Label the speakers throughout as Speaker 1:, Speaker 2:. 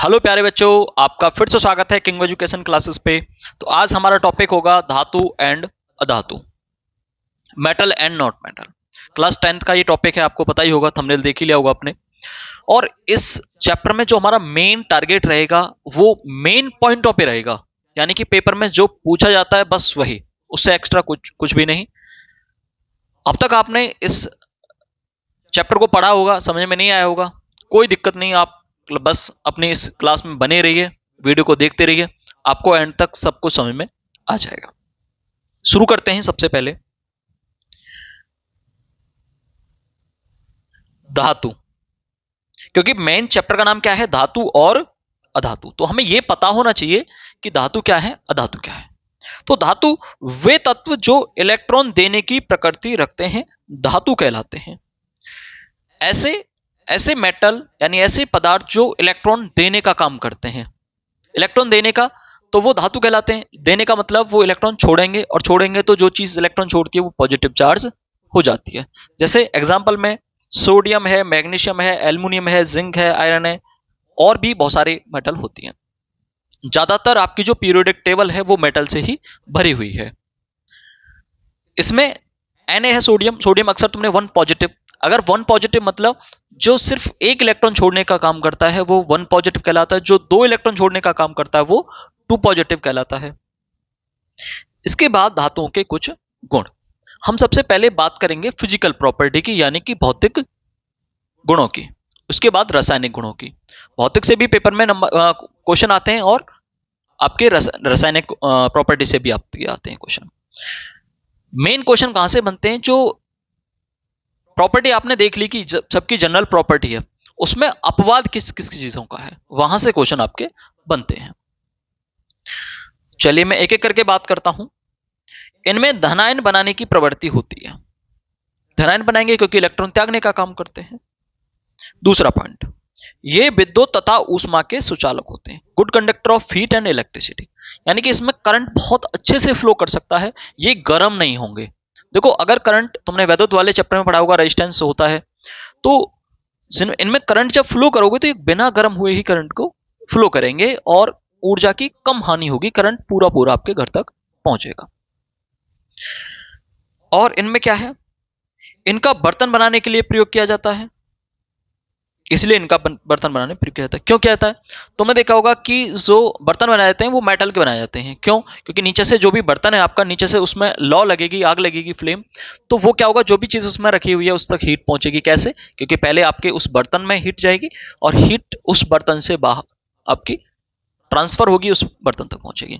Speaker 1: Hello प्यारे बच्चों, आपका फिर से स्वागत है किंग एजुकेशन क्लासेस पे। तो आज हमारा टॉपिक होगा धातु एंड अधातु, metal and not metal. Class 10th का ये टॉपिक है, आपको पता ही होगा, थंबनेल देख ही लिया होगा आपने। और इस चैप्टर में जो हमारा मेन टारगेट रहेगा वो मेन पॉइंट ऑफ रहेगा, यानी कि पेपर में जो पूछा जाता है बस वही, उससे एक्स्ट्रा कुछ भी नहीं। अब तक आपने इस चैप्टर को पढ़ा होगा, समझ में नहीं आया होगा, कोई दिक्कत नहीं, आप बस अपनी इस क्लास में बने रहिए, वीडियो को देखते रहिए, आपको एंड तक सब कुछ समझ में आ जाएगा। शुरू करते हैं। सबसे पहले धातु, क्योंकि मेन चैप्टर का नाम क्या है, धातु और अधातु, तो हमें यह पता होना चाहिए कि धातु क्या है, अधातु क्या है। तो धातु वे तत्व जो इलेक्ट्रॉन देने की प्रकृति रखते हैं धातु कहलाते हैं। ऐसे मेटल यानी ऐसे पदार्थ जो इलेक्ट्रॉन देने का काम करते हैं, इलेक्ट्रॉन देने का, तो वो धातु कहलाते हैं। देने का मतलब वो इलेक्ट्रॉन छोड़ेंगे, और छोड़ेंगे तो जो चीज इलेक्ट्रॉन छोड़ती है वो पॉजिटिव चार्ज हो जाती है। जैसे एग्जांपल में सोडियम है, मैग्नीशियम है, एल्युमिनियम है, जिंक है, आयरन है, और भी बहुत सारे मेटल होती हैं। ज्यादातर आपकी जो पीरियोडिक टेबल है वो मेटल से ही भरी हुई है। इसमें Na है, सोडियम अक्सर तुमने 1 पॉजिटिव, अगर 1 पॉजिटिव मतलब जो सिर्फ एक इलेक्ट्रॉन छोड़ने का काम करता है वो 1 पॉजिटिव कहलाता है, जो 2 इलेक्ट्रॉन छोड़ने का काम करता है वो 2 पॉजिटिव कहलाता है। इसके बाद धातुओं के कुछ गुण। हम सबसे पहले बात करेंगे फिजिकल प्रॉपर्टी की, यानी कि भौतिक गुणों की, उसके बाद रासायनिक गुणों की। भौतिक से भी पेपर में क्वेश्चन आते हैं, और आपके रासायनिक प्रॉपर्टी से भी आते हैं क्वेश्चन। मेन क्वेश्चन कहां से बनते हैं, जो प्रॉपर्टी आपने देख ली कि सबकी जनरल प्रॉपर्टी है, उसमें अपवाद किस किस चीजों का है, वहां से क्वेश्चन आपके बनते हैं। चलिए मैं एक एक करके बात करता हूं। इनमें धनायन बनाने की प्रवृत्ति होती है। धनायन बनाएंगे क्योंकि इलेक्ट्रॉन त्यागने का काम करते हैं। दूसरा पॉइंट, ये विद्युत तथा ऊष्मा के सुचालक होते हैं, good conductor of heat and electricity, यानी कि इसमें करंट बहुत अच्छे से फ्लो कर सकता है, ये गर्म नहीं होंगे। देखो, अगर करंट तुमने विद्युत वाले चैप्टर में पढ़ा होगा, रेजिस्टेंस होता है, तो इनमें करंट जब फ्लो करोगे तो ये बिना गर्म हुए ही करंट को फ्लो करेंगे, और ऊर्जा की कम हानि होगी, करंट पूरा पूरा आपके घर तक पहुंचेगा। और इनमें क्या है, इनका बर्तन बनाने के लिए प्रयोग किया जाता है, इसलिए इनका बर्तन बनाने प्रयोग किया जाता है। क्यों किया जाता है, तो मैं देखा होगा कि जो बर्तन बनाए जाते हैं वो मेटल के बनाए जाते हैं। क्यों, क्योंकि नीचे से जो भी बर्तन है आपका, नीचे से उसमें लौ लगेगी, आग लगेगी, फ्लेम, तो वो क्या होगा, जो भी चीज उसमें रखी हुई है उस तक हीट पहुंचेगी। कैसे, क्योंकि पहले आपके उस बर्तन में हीट जाएगी, और हीट उस बर्तन से बाहर आपकी ट्रांसफर होगी, उस बर्तन तक पहुंचेगी।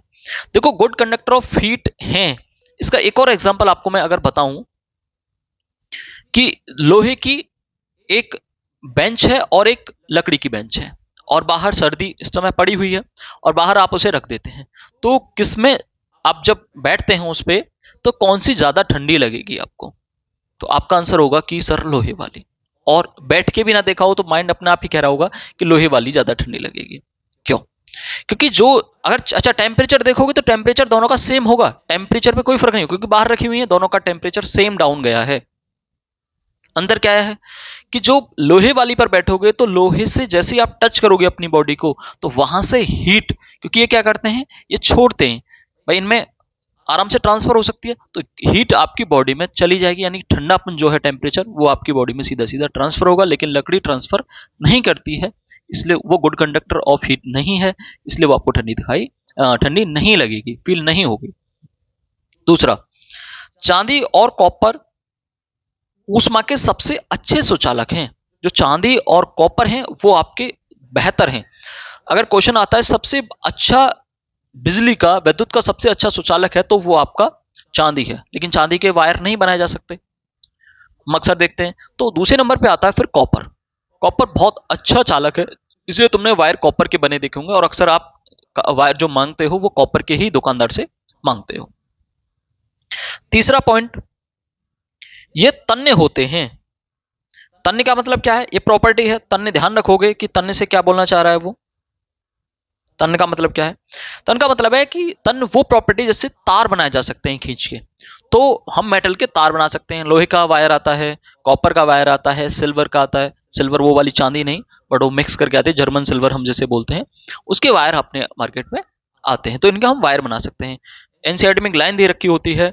Speaker 1: देखो, गुड कंडक्टर ऑफ हीट है। इसका एक और एग्जाम्पल आपको मैं अगर बताऊं कि लोहे की एक बेंच है और एक लकड़ी की बेंच है, और बाहर सर्दी इस समय पड़ी हुई है, और बाहर आप उसे रख देते हैं, तो किसमें आप जब बैठते हैं उस पे, तो कौन सी ज्यादा ठंडी लगेगी आपको, तो आपका आंसर होगा कि सर लोहे वाली। और बैठ के भी ना देखा हो तो माइंड अपने आप ही कह रहा होगा कि लोहे वाली ज्यादा ठंडी लगेगी। क्यों, क्योंकि जो अगर अच्छा टेम्परेचर देखोगे तो टेम्परेचर दोनों का सेम होगा, टेम्परेचर पे कोई फर्क नहीं होगा, क्योंकि बाहर रखी हुई है, दोनों का टेम्परेचर सेम डाउन गया है। अंदर क्या है कि जो लोहे वाली पर बैठोगे तो लोहे से जैसे आप टच करोगे अपनी बॉडी को, तो वहां से हीट, क्योंकि ये क्या करते हैं, ये छोड़ते हैं भाई, इनमें आराम से ट्रांसफर हो सकती है, तो हीट आपकी बॉडी में चली जाएगी, यानी ठंडापन जो है, टेम्परेचर, वो आपकी बॉडी में सीधा सीधा ट्रांसफर होगा। लेकिन लकड़ी ट्रांसफर नहीं करती है, इसलिए वो गुड कंडक्टर ऑफ हीट नहीं है, इसलिए वो आपको ठंडी नहीं लगेगी, फील नहीं होगी। दूसरा, चांदी और कॉपर ऊष्मा के सबसे अच्छे सुचालक हैं। जो चांदी और कॉपर हैं वो आपके बेहतर हैं। अगर क्वेश्चन आता है सबसे अच्छा बिजली का, विद्युत का सबसे अच्छा सुचालक है, तो वो आपका चांदी है, लेकिन चांदी के वायर नहीं बनाए जा सकते, हम अक्सर देखते हैं। तो दूसरे नंबर पे आता है फिर कॉपर। कॉपर बहुत अच्छा चालक है, इसलिए तुमने वायर कॉपर के बने देखे होंगे, और अक्सर आप वायर जो मांगते हो वो कॉपर के ही दुकानदार से मांगते हो। तीसरा पॉइंट, ये तन्य होते हैं। तन्य का मतलब क्या है, ये प्रॉपर्टी है। तन्य, ध्यान रखोगे कि तन्य से क्या बोलना चाह रहा है वो। तन्य का मतलब क्या है, तन्य का मतलब है कि तन्य वो प्रॉपर्टी जिससे तार बनाए जा सकते हैं खींच के, तो हम मेटल के तार बना सकते हैं। लोहे का वायर आता है, कॉपर का वायर आता है, सिल्वर का आता है, सिल्वर वो वाली चांदी नहीं, बट वो मिक्स करके आते हैं, जर्मन सिल्वर हम जैसे बोलते हैं, उसके वायर अपने मार्केट में आते हैं, तो इनका हम वायर बना सकते हैं। एनसीईआरटी में एक लाइन दे रखी होती है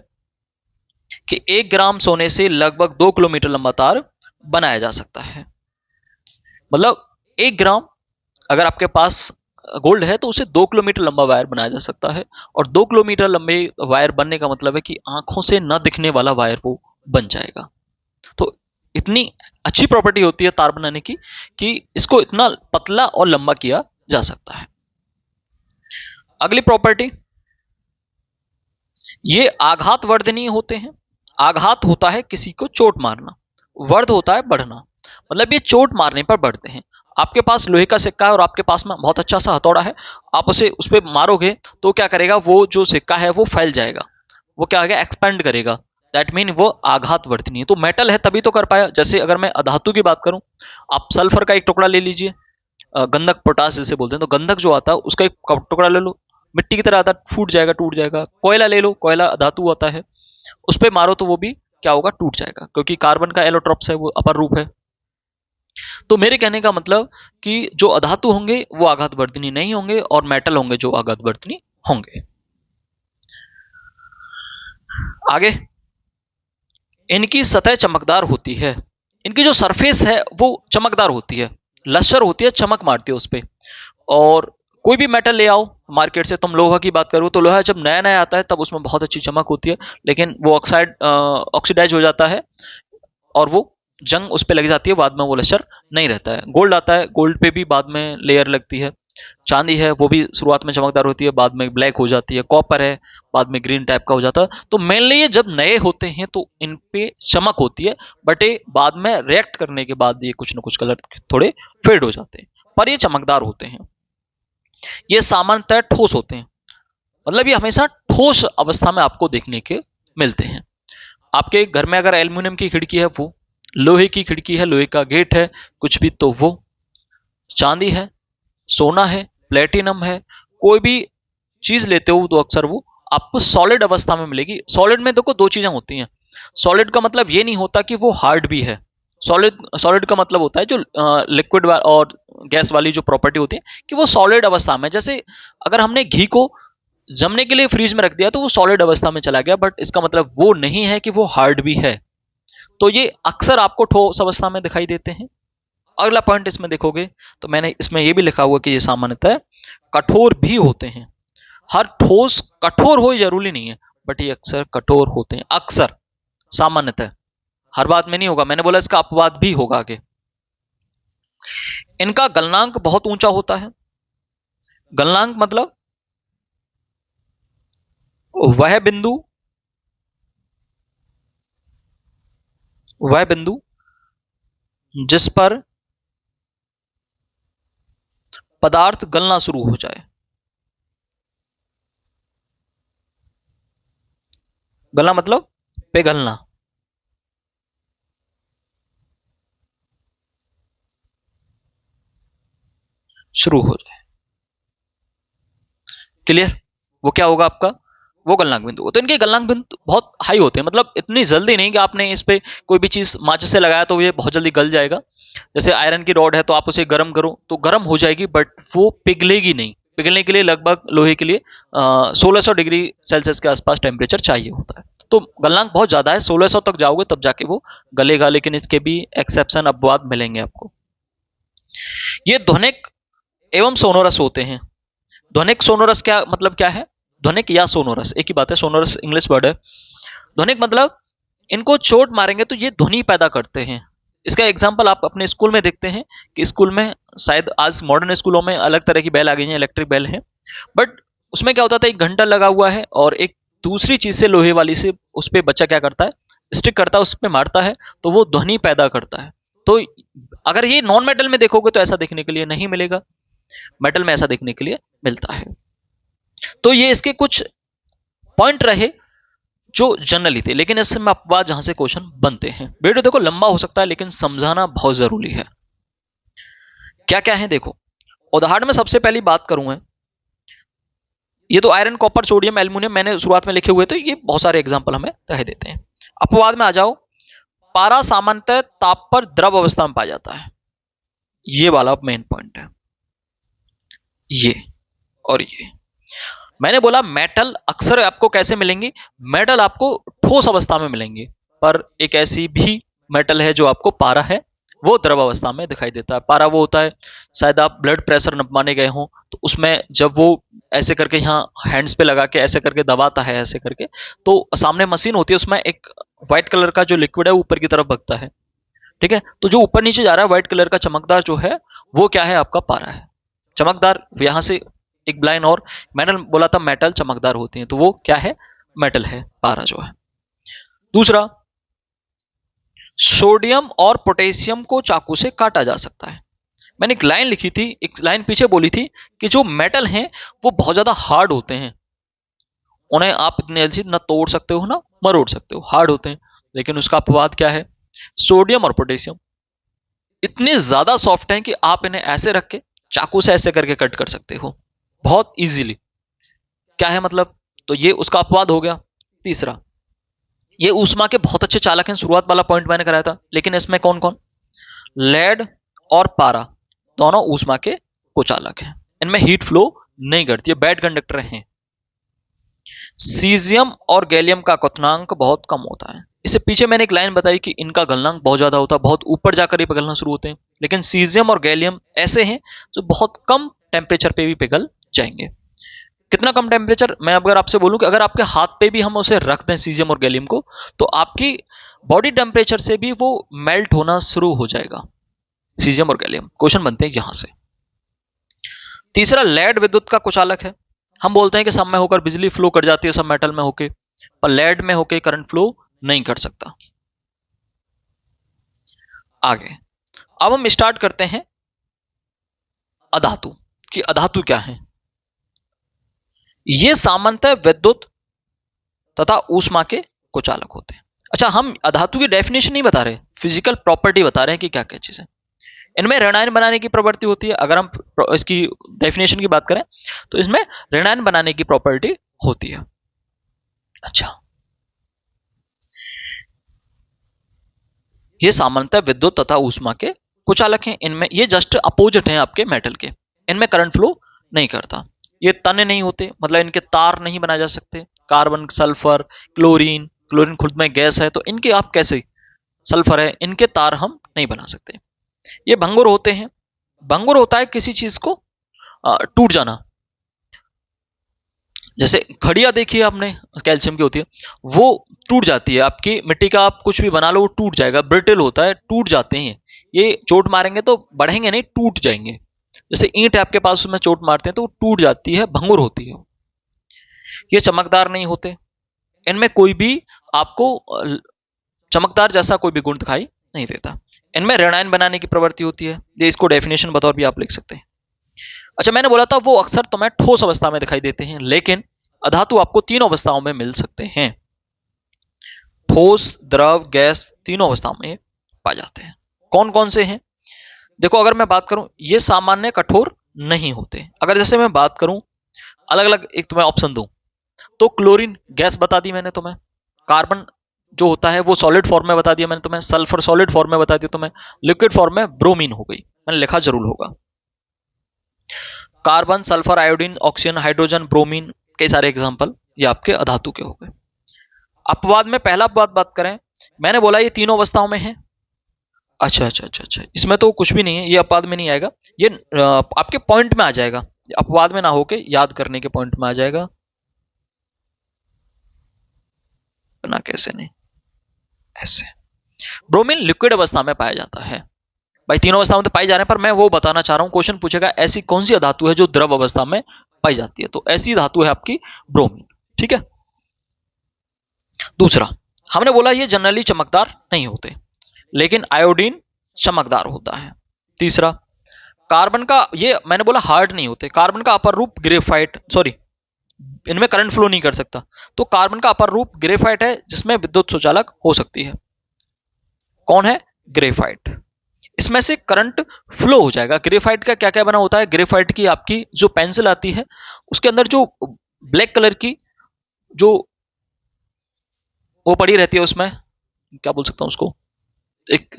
Speaker 1: कि 1 ग्राम सोने से लगभग 2 किलोमीटर लंबा तार बनाया जा सकता है। मतलब 1 ग्राम अगर आपके पास गोल्ड है तो उसे 2 किलोमीटर लंबा वायर बनाया जा सकता है, और 2 किलोमीटर लंबे वायर बनने का मतलब है कि आंखों से न दिखने वाला वायर वो बन जाएगा। तो इतनी अच्छी प्रॉपर्टी होती है तार बनाने की कि इसको इतना पतला और लंबा किया जा सकता है। अगली प्रॉपर्टी, ये आघात वर्धनीय होते हैं। आघात होता है किसी को चोट मारना, वर्ध होता है बढ़ना, मतलब ये चोट मारने पर बढ़ते हैं। आपके पास लोहे का सिक्का है और आपके पास में बहुत अच्छा सा हथौड़ा है, आप उसे उस पर मारोगे तो क्या करेगा, वो जो सिक्का है वो फैल जाएगा, वो क्या होगा, एक्सपेंड करेगा। दैट मीन वो आघात वर्धनीय। तो मेटल है तभी तो कर पाया। जैसे अगर मैं धातु की बात करूं, आप सल्फर का एक टुकड़ा ले लीजिए, गंधक पोटास जैसे बोलते हैं, तो गंधक जो आता है उसका एक टुकड़ा ले लो, मिट्टी की तरह आता है, फूट जाएगा, टूट जाएगा। कोयला ले लो, कोयला धातु आता है, उस पर मारो तो वो भी क्या होगा, टूट जाएगा, क्योंकि कार्बन का एलोट्रॉप्स है, वो अपर रूप है। तो मेरे कहने का मतलब कि जो अधातु होंगे वो आघात वर्धनी नहीं होंगे, और मेटल होंगे जो आघात वर्धनी होंगे। आगे, इनकी सतह चमकदार होती है। इनकी जो सरफेस है वो चमकदार होती है, लश्कर होती है, चमक मारती है उस पर। और कोई भी मेटल ले आओ मार्केट से, तुम लोहा की बात करो तो लोहा जब नया नया आता है तब उसमें बहुत अच्छी चमक होती है, लेकिन वो ऑक्सीडाइज हो जाता है और वो जंग उस पर लग जाती है, बाद में वो लश्कर नहीं रहता है। गोल्ड आता है, गोल्ड पे भी बाद में लेयर लगती है। चांदी है, वो भी शुरुआत में चमकदार होती है, बाद में ब्लैक हो जाती है। कॉपर है, बाद में ग्रीन टाइप का हो जाता है। तो मेनली ये जब नए होते हैं तो इन पे चमक होती है, बट ये बाद में रिएक्ट करने के बाद ये कुछ ना कुछ कलर थोड़े फेड हो जाते हैं, पर ये चमकदार होते हैं। ये सामान्यतः ठोस होते हैं, मतलब ये हमेशा ठोस अवस्था में आपको देखने के मिलते हैं। आपके घर में अगर एल्यूमिनियम की खिड़की है, वो लोहे की खिड़की है, लोहे का गेट है, कुछ भी, तो वो चांदी है, सोना है, प्लेटिनम है, कोई भी चीज लेते हो तो अक्सर वो आपको सॉलिड अवस्था में मिलेगी। सॉलिड में देखो दो चीजें होती हैं। सॉलिड का मतलब ये नहीं होता कि वो हार्ड भी है। सॉलिड का मतलब होता है जो लिक्विड और गैस वाली जो प्रॉपर्टी होती है कि वो सॉलिड अवस्था में। जैसे अगर हमने घी को जमने के लिए फ्रीज में रख दिया तो वो सॉलिड अवस्था में चला गया, बट इसका मतलब वो नहीं है कि वो हार्ड भी है। तो ये अक्सर आपको ठोस अवस्था में दिखाई देते हैं। अगला पॉइंट इसमें देखोगे तो मैंने इसमें यह भी लिखा हुआ कि ये सामान्यतः कठोर भी होते हैं। हर ठोस कठोर हो जरूरी नहीं है, बट ये अक्सर कठोर होते हैं, अक्सर, सामान्यतः, हर बात में नहीं होगा। मैंने बोला इसका अपवाद भी होगा आगे। इनका गलनांक बहुत ऊंचा होता है। गलनांक मतलब वह बिंदु जिस पर पदार्थ गलना शुरू हो जाए। गलना मतलब पिघलना। शुरू हो जाए, क्लियर? वो क्या होगा आपका, वो गलनांक बिंदु। तो इनके गलनांक बिंदु बहुत हाई होते हैं, मतलब इतनी जल्दी नहीं कि आपने इस पे कोई भी चीज माचिस से लगाया तो ये बहुत जल्दी गल जाएगा। जैसे आयरन की रॉड है तो आप उसे गर्म करो तो गर्म हो जाएगी, बट वो पिघलेगी नहीं। पिघलने के लिए लगभग लोहे के लिए 1600 डिग्री सेल्सियस के आसपास टेम्परेचर चाहिए होता है। तो गलनांक बहुत ज्यादा है, 1600 तक जाओगे तब जाके वो गलेगा, लेकिन इसके भी एक्सेप्शन अपवाद मिलेंगे आपको। ये ध्वनिक एवं सोनोरस होते हैं। ध्वनिक सोनोरस क्या मतलब क्या है? ध्वनिक या सोनोरस एक ही बात है, सोनोरस इंग्लिश वर्ड है। ध्वनिक मतलब इनको चोट मारेंगे तो ये ध्वनि पैदा करते हैं। इसका एग्जांपल आप अपने स्कूल में देखते हैं कि स्कूल में शायद आज मॉडर्न स्कूलों में अलग तरह की बेल आ गई है, इलेक्ट्रिक बेल है, बट उसमें क्या होता था, एक घंटा लगा हुआ है और एक दूसरी चीज से, लोहे वाली से, उस पर बच्चा क्या करता है, स्टिक करता है, उस पर मारता है तो वो ध्वनि पैदा करता है। तो अगर ये नॉन मेटल में देखोगे तो ऐसा देखने के लिए नहीं मिलेगा, मेटल में ऐसा देखने के लिए मिलता है। तो ये इसके कुछ पॉइंट रहे जो जनरली थे, लेकिन इससे में अपवाद जहां से क्वेश्चन बनते हैं। वीडियो देखो लंबा हो सकता है लेकिन समझाना बहुत जरूरी है। क्या क्या है देखो, उदाहरण में सबसे पहली बात करूंगा, ये तो आयरन, कॉपर, सोडियम, एल्यूमिनियम मैंने शुरुआत में लिखे हुए थे, ये बहुत सारे एग्जांपल हमें दिखाई देते हैं। अपवाद में आ जाओ, पारा सामान्यतः ताप पर द्रव अवस्था में पाया जाता है। ये वाला मेन पॉइंट है, ये और ये। मैंने बोला मेटल अक्सर आपको कैसे मिलेंगी, मेटल आपको ठोस अवस्था में मिलेंगी, पर एक ऐसी भी मेटल है जो आपको पारा है, वो द्रव अवस्था में दिखाई देता है। पारा वो होता है, शायद आप ब्लड प्रेशर नपवाने गए हो तो उसमें जब वो ऐसे करके यहाँ हैंड्स पे लगा के ऐसे करके दबाता है ऐसे करके, तो सामने मशीन होती है, उसमें एक व्हाइट कलर का जो लिक्विड है ऊपर की तरफ भगता है, ठीक है। तो जो ऊपर नीचे जा रहा है व्हाइट कलर का चमकदार जो है, वो क्या है, आपका पारा है। चमकदार यहां से एक ब्लाइन, और मैंने बोला था मेटल चमकदार होती हैं, तो वो क्या है, मेटल है, पारा जो है। दूसरा, सोडियम और पोटेशियम को चाकू से काटा जा सकता है। मैंने एक लाइन लिखी थी, एक लाइन पीछे बोली थी कि जो मेटल हैं वो बहुत ज्यादा हार्ड होते हैं, उन्हें आप इतने जल्दी ना तोड़ सकते हो ना मरोड़ सकते हो, हार्ड होते हैं। लेकिन उसका अपवाद क्या है, सोडियम और पोटेशियम इतने ज्यादा सॉफ्ट हैं कि आप इन्हें ऐसे रख के चाकू से ऐसे करके कट कर सकते हो बहुत इजीली। क्या है मतलब, तो ये उसका अपवाद हो गया। तीसरा, ये ऊष्मा के बहुत अच्छे चालक हैं, शुरुआत वाला पॉइंट मैंने कराया था, लेकिन इसमें कौन कौन, लेड और पारा दोनों ऊष्मा के कुचालक हैं, इनमें हीट फ्लो नहीं करती है, बैड कंडक्टर हैं। सीजियम और गैलियम का क्वथनांक बहुत कम होता है। इससे पीछे मैंने एक लाइन बताई कि इनका गलनांक बहुत ज्यादा होता है, बहुत ऊपर जाकर ये पिघलना शुरू होते हैं, लेकिन सीजियम और गैलियम ऐसे हैं जो बहुत कम टेम्परेचर पे भी पिघल जाएंगे। कितना कम टेम्परेचर, मैं अगर आपसे बोलूं कि अगर आपके हाथ पे भी हम उसे रख दें सीजियम और गैलियम को, तो आपकी बॉडी टेम्परेचर से भी वो मेल्ट होना शुरू हो जाएगा, सीजियम और गैलियम। क्वेश्चन बनते हैं यहां से। तीसरा, लेड विद्युत का कुचालक है। हम बोलते हैं कि सब में होकर बिजली फ्लो कर जाती है, सब मेटल में होके, पर लेड में होके करंट फ्लो नहीं कर सकता। आगे अब हम स्टार्ट करते हैं अधातु कि अधातु क्या है। ये सामान्यतः विद्युत तथा ऊष्मा के कुचालक होते हैं। अच्छा, हम अधातु की डेफिनेशन नहीं बता रहे, फिजिकल प्रॉपर्टी बता रहे हैं कि क्या क्या चीज है। इनमें ऋणायन बनाने की प्रवृत्ति होती है। अगर हम इसकी डेफिनेशन की बात करें तो इसमें ऋणायन बनाने की प्रॉपर्टी होती है। अच्छा, ये सामान्यतः विद्युत तथा ऊष्मा के कुचालक हैं। इनमें ये जस्ट अपोजिट हैं आपके मेटल के, इनमें करंट फ्लो नहीं करता। ये तने नहीं होते, मतलब इनके तार नहीं बनाए जा सकते। कार्बन, सल्फर, क्लोरीन, क्लोरीन खुद में गैस है, तो इनके आप कैसे, सल्फर है, इनके तार हम नहीं बना सकते। ये भंगुर होते हैं। भंगुर होता है किसी चीज को टूट जाना, जैसे खड़िया देखिए आपने, कैल्शियम की होती है, वो टूट जाती है। आपकी मिट्टी का आप कुछ भी बना लो वो टूट जाएगा, ब्रिटल होता है, टूट जाते हैं। ये चोट मारेंगे तो बढ़ेंगे नहीं, टूट जाएंगे। जैसे ईंट है आपके पास, उसमें चोट मारते हैं तो वो टूट जाती है, भंगुर होती है। ये चमकदार नहीं होते, इनमें कोई भी आपको चमकदार जैसा कोई भी गुण दिखाई नहीं देता। इनमें ऋणायन बनाने की प्रवृत्ति होती है, ये इसको डेफिनेशन बतौर भी आप लिख सकते हैं। अच्छा, मैंने बोला था वो अक्सर तुम्हें ठोस अवस्था में दिखाई देते हैं, लेकिन अधातु आपको तीनों अवस्थाओं में मिल सकते हैं, ठोस, द्रव, गैस, तीनों अवस्थाओं में पाए जाते हैं। कौन कौन से हैं, देखो अगर मैं बात करूं, ये सामान्य कठोर नहीं होते। अगर जैसे मैं बात करूं अलग अलग, एक तुम्हें ऑप्शन दूं तो क्लोरीन गैस बता दी मैंने तुम्हें, कार्बन जो होता है वो सॉलिड फॉर्म में बता दिया मैंने तुम्हें, सल्फर सॉलिड फॉर्म में बता दिया तुम्हें, लिक्विड फॉर्म में ब्रोमीन हो गई, मैंने लिखा जरूर होगा। Carbon, sulphur, iodine, oxygen, hydrogen, bromine, कई सारे एग्जांपल ये आपके अधातु के हो गए। अपवाद में पहला अपवाद बात करें, मैंने बोला ये तीनों अवस्थाओं में है। अच्छा अच्छा अच्छा अच्छा, इसमें तो कुछ भी नहीं है, ये अपवाद में नहीं आएगा, ये आपके पॉइंट में आ जाएगा, अपवाद में ना होके याद करने के पॉइंट में आ जाएगा। ना कैसे नहीं, ऐसे। ब्रोमीन लिक्विड अवस्था में पाया जाता है। भाई तीनों अवस्थाओं में तो पाई जा रहे हैं, पर मैं वो बताना चाह रहा हूं, क्वेश्चन पूछेगा ऐसी कौन सी धातु है जो द्रव अवस्था में पाई जाती है, तो ऐसी धातु है आपकी ब्रोमीन, ठीक है। दूसरा, हमने बोला ये जनरली चमकदार नहीं होते, लेकिन आयोडीन चमकदार होता है। तीसरा, कार्बन का, ये मैंने बोला हार्ड नहीं होते, कार्बन का अपर रूप ग्रेफाइट, सॉरी इनमें करंट फ्लो नहीं कर सकता, तो कार्बन का अपर रूप ग्रेफाइट है जिसमें विद्युत सुचालक हो सकती है। कौन है, ग्रेफाइट, इसमें से करंट फ्लो हो जाएगा। ग्रेफाइट का क्या क्या बना होता है, ग्रेफाइट की आपकी जो पेंसिल आती है उसके अंदर जो ब्लैक कलर की जो वो पड़ी रहती है, उसमें क्या बोल सकता हूं उसको, एक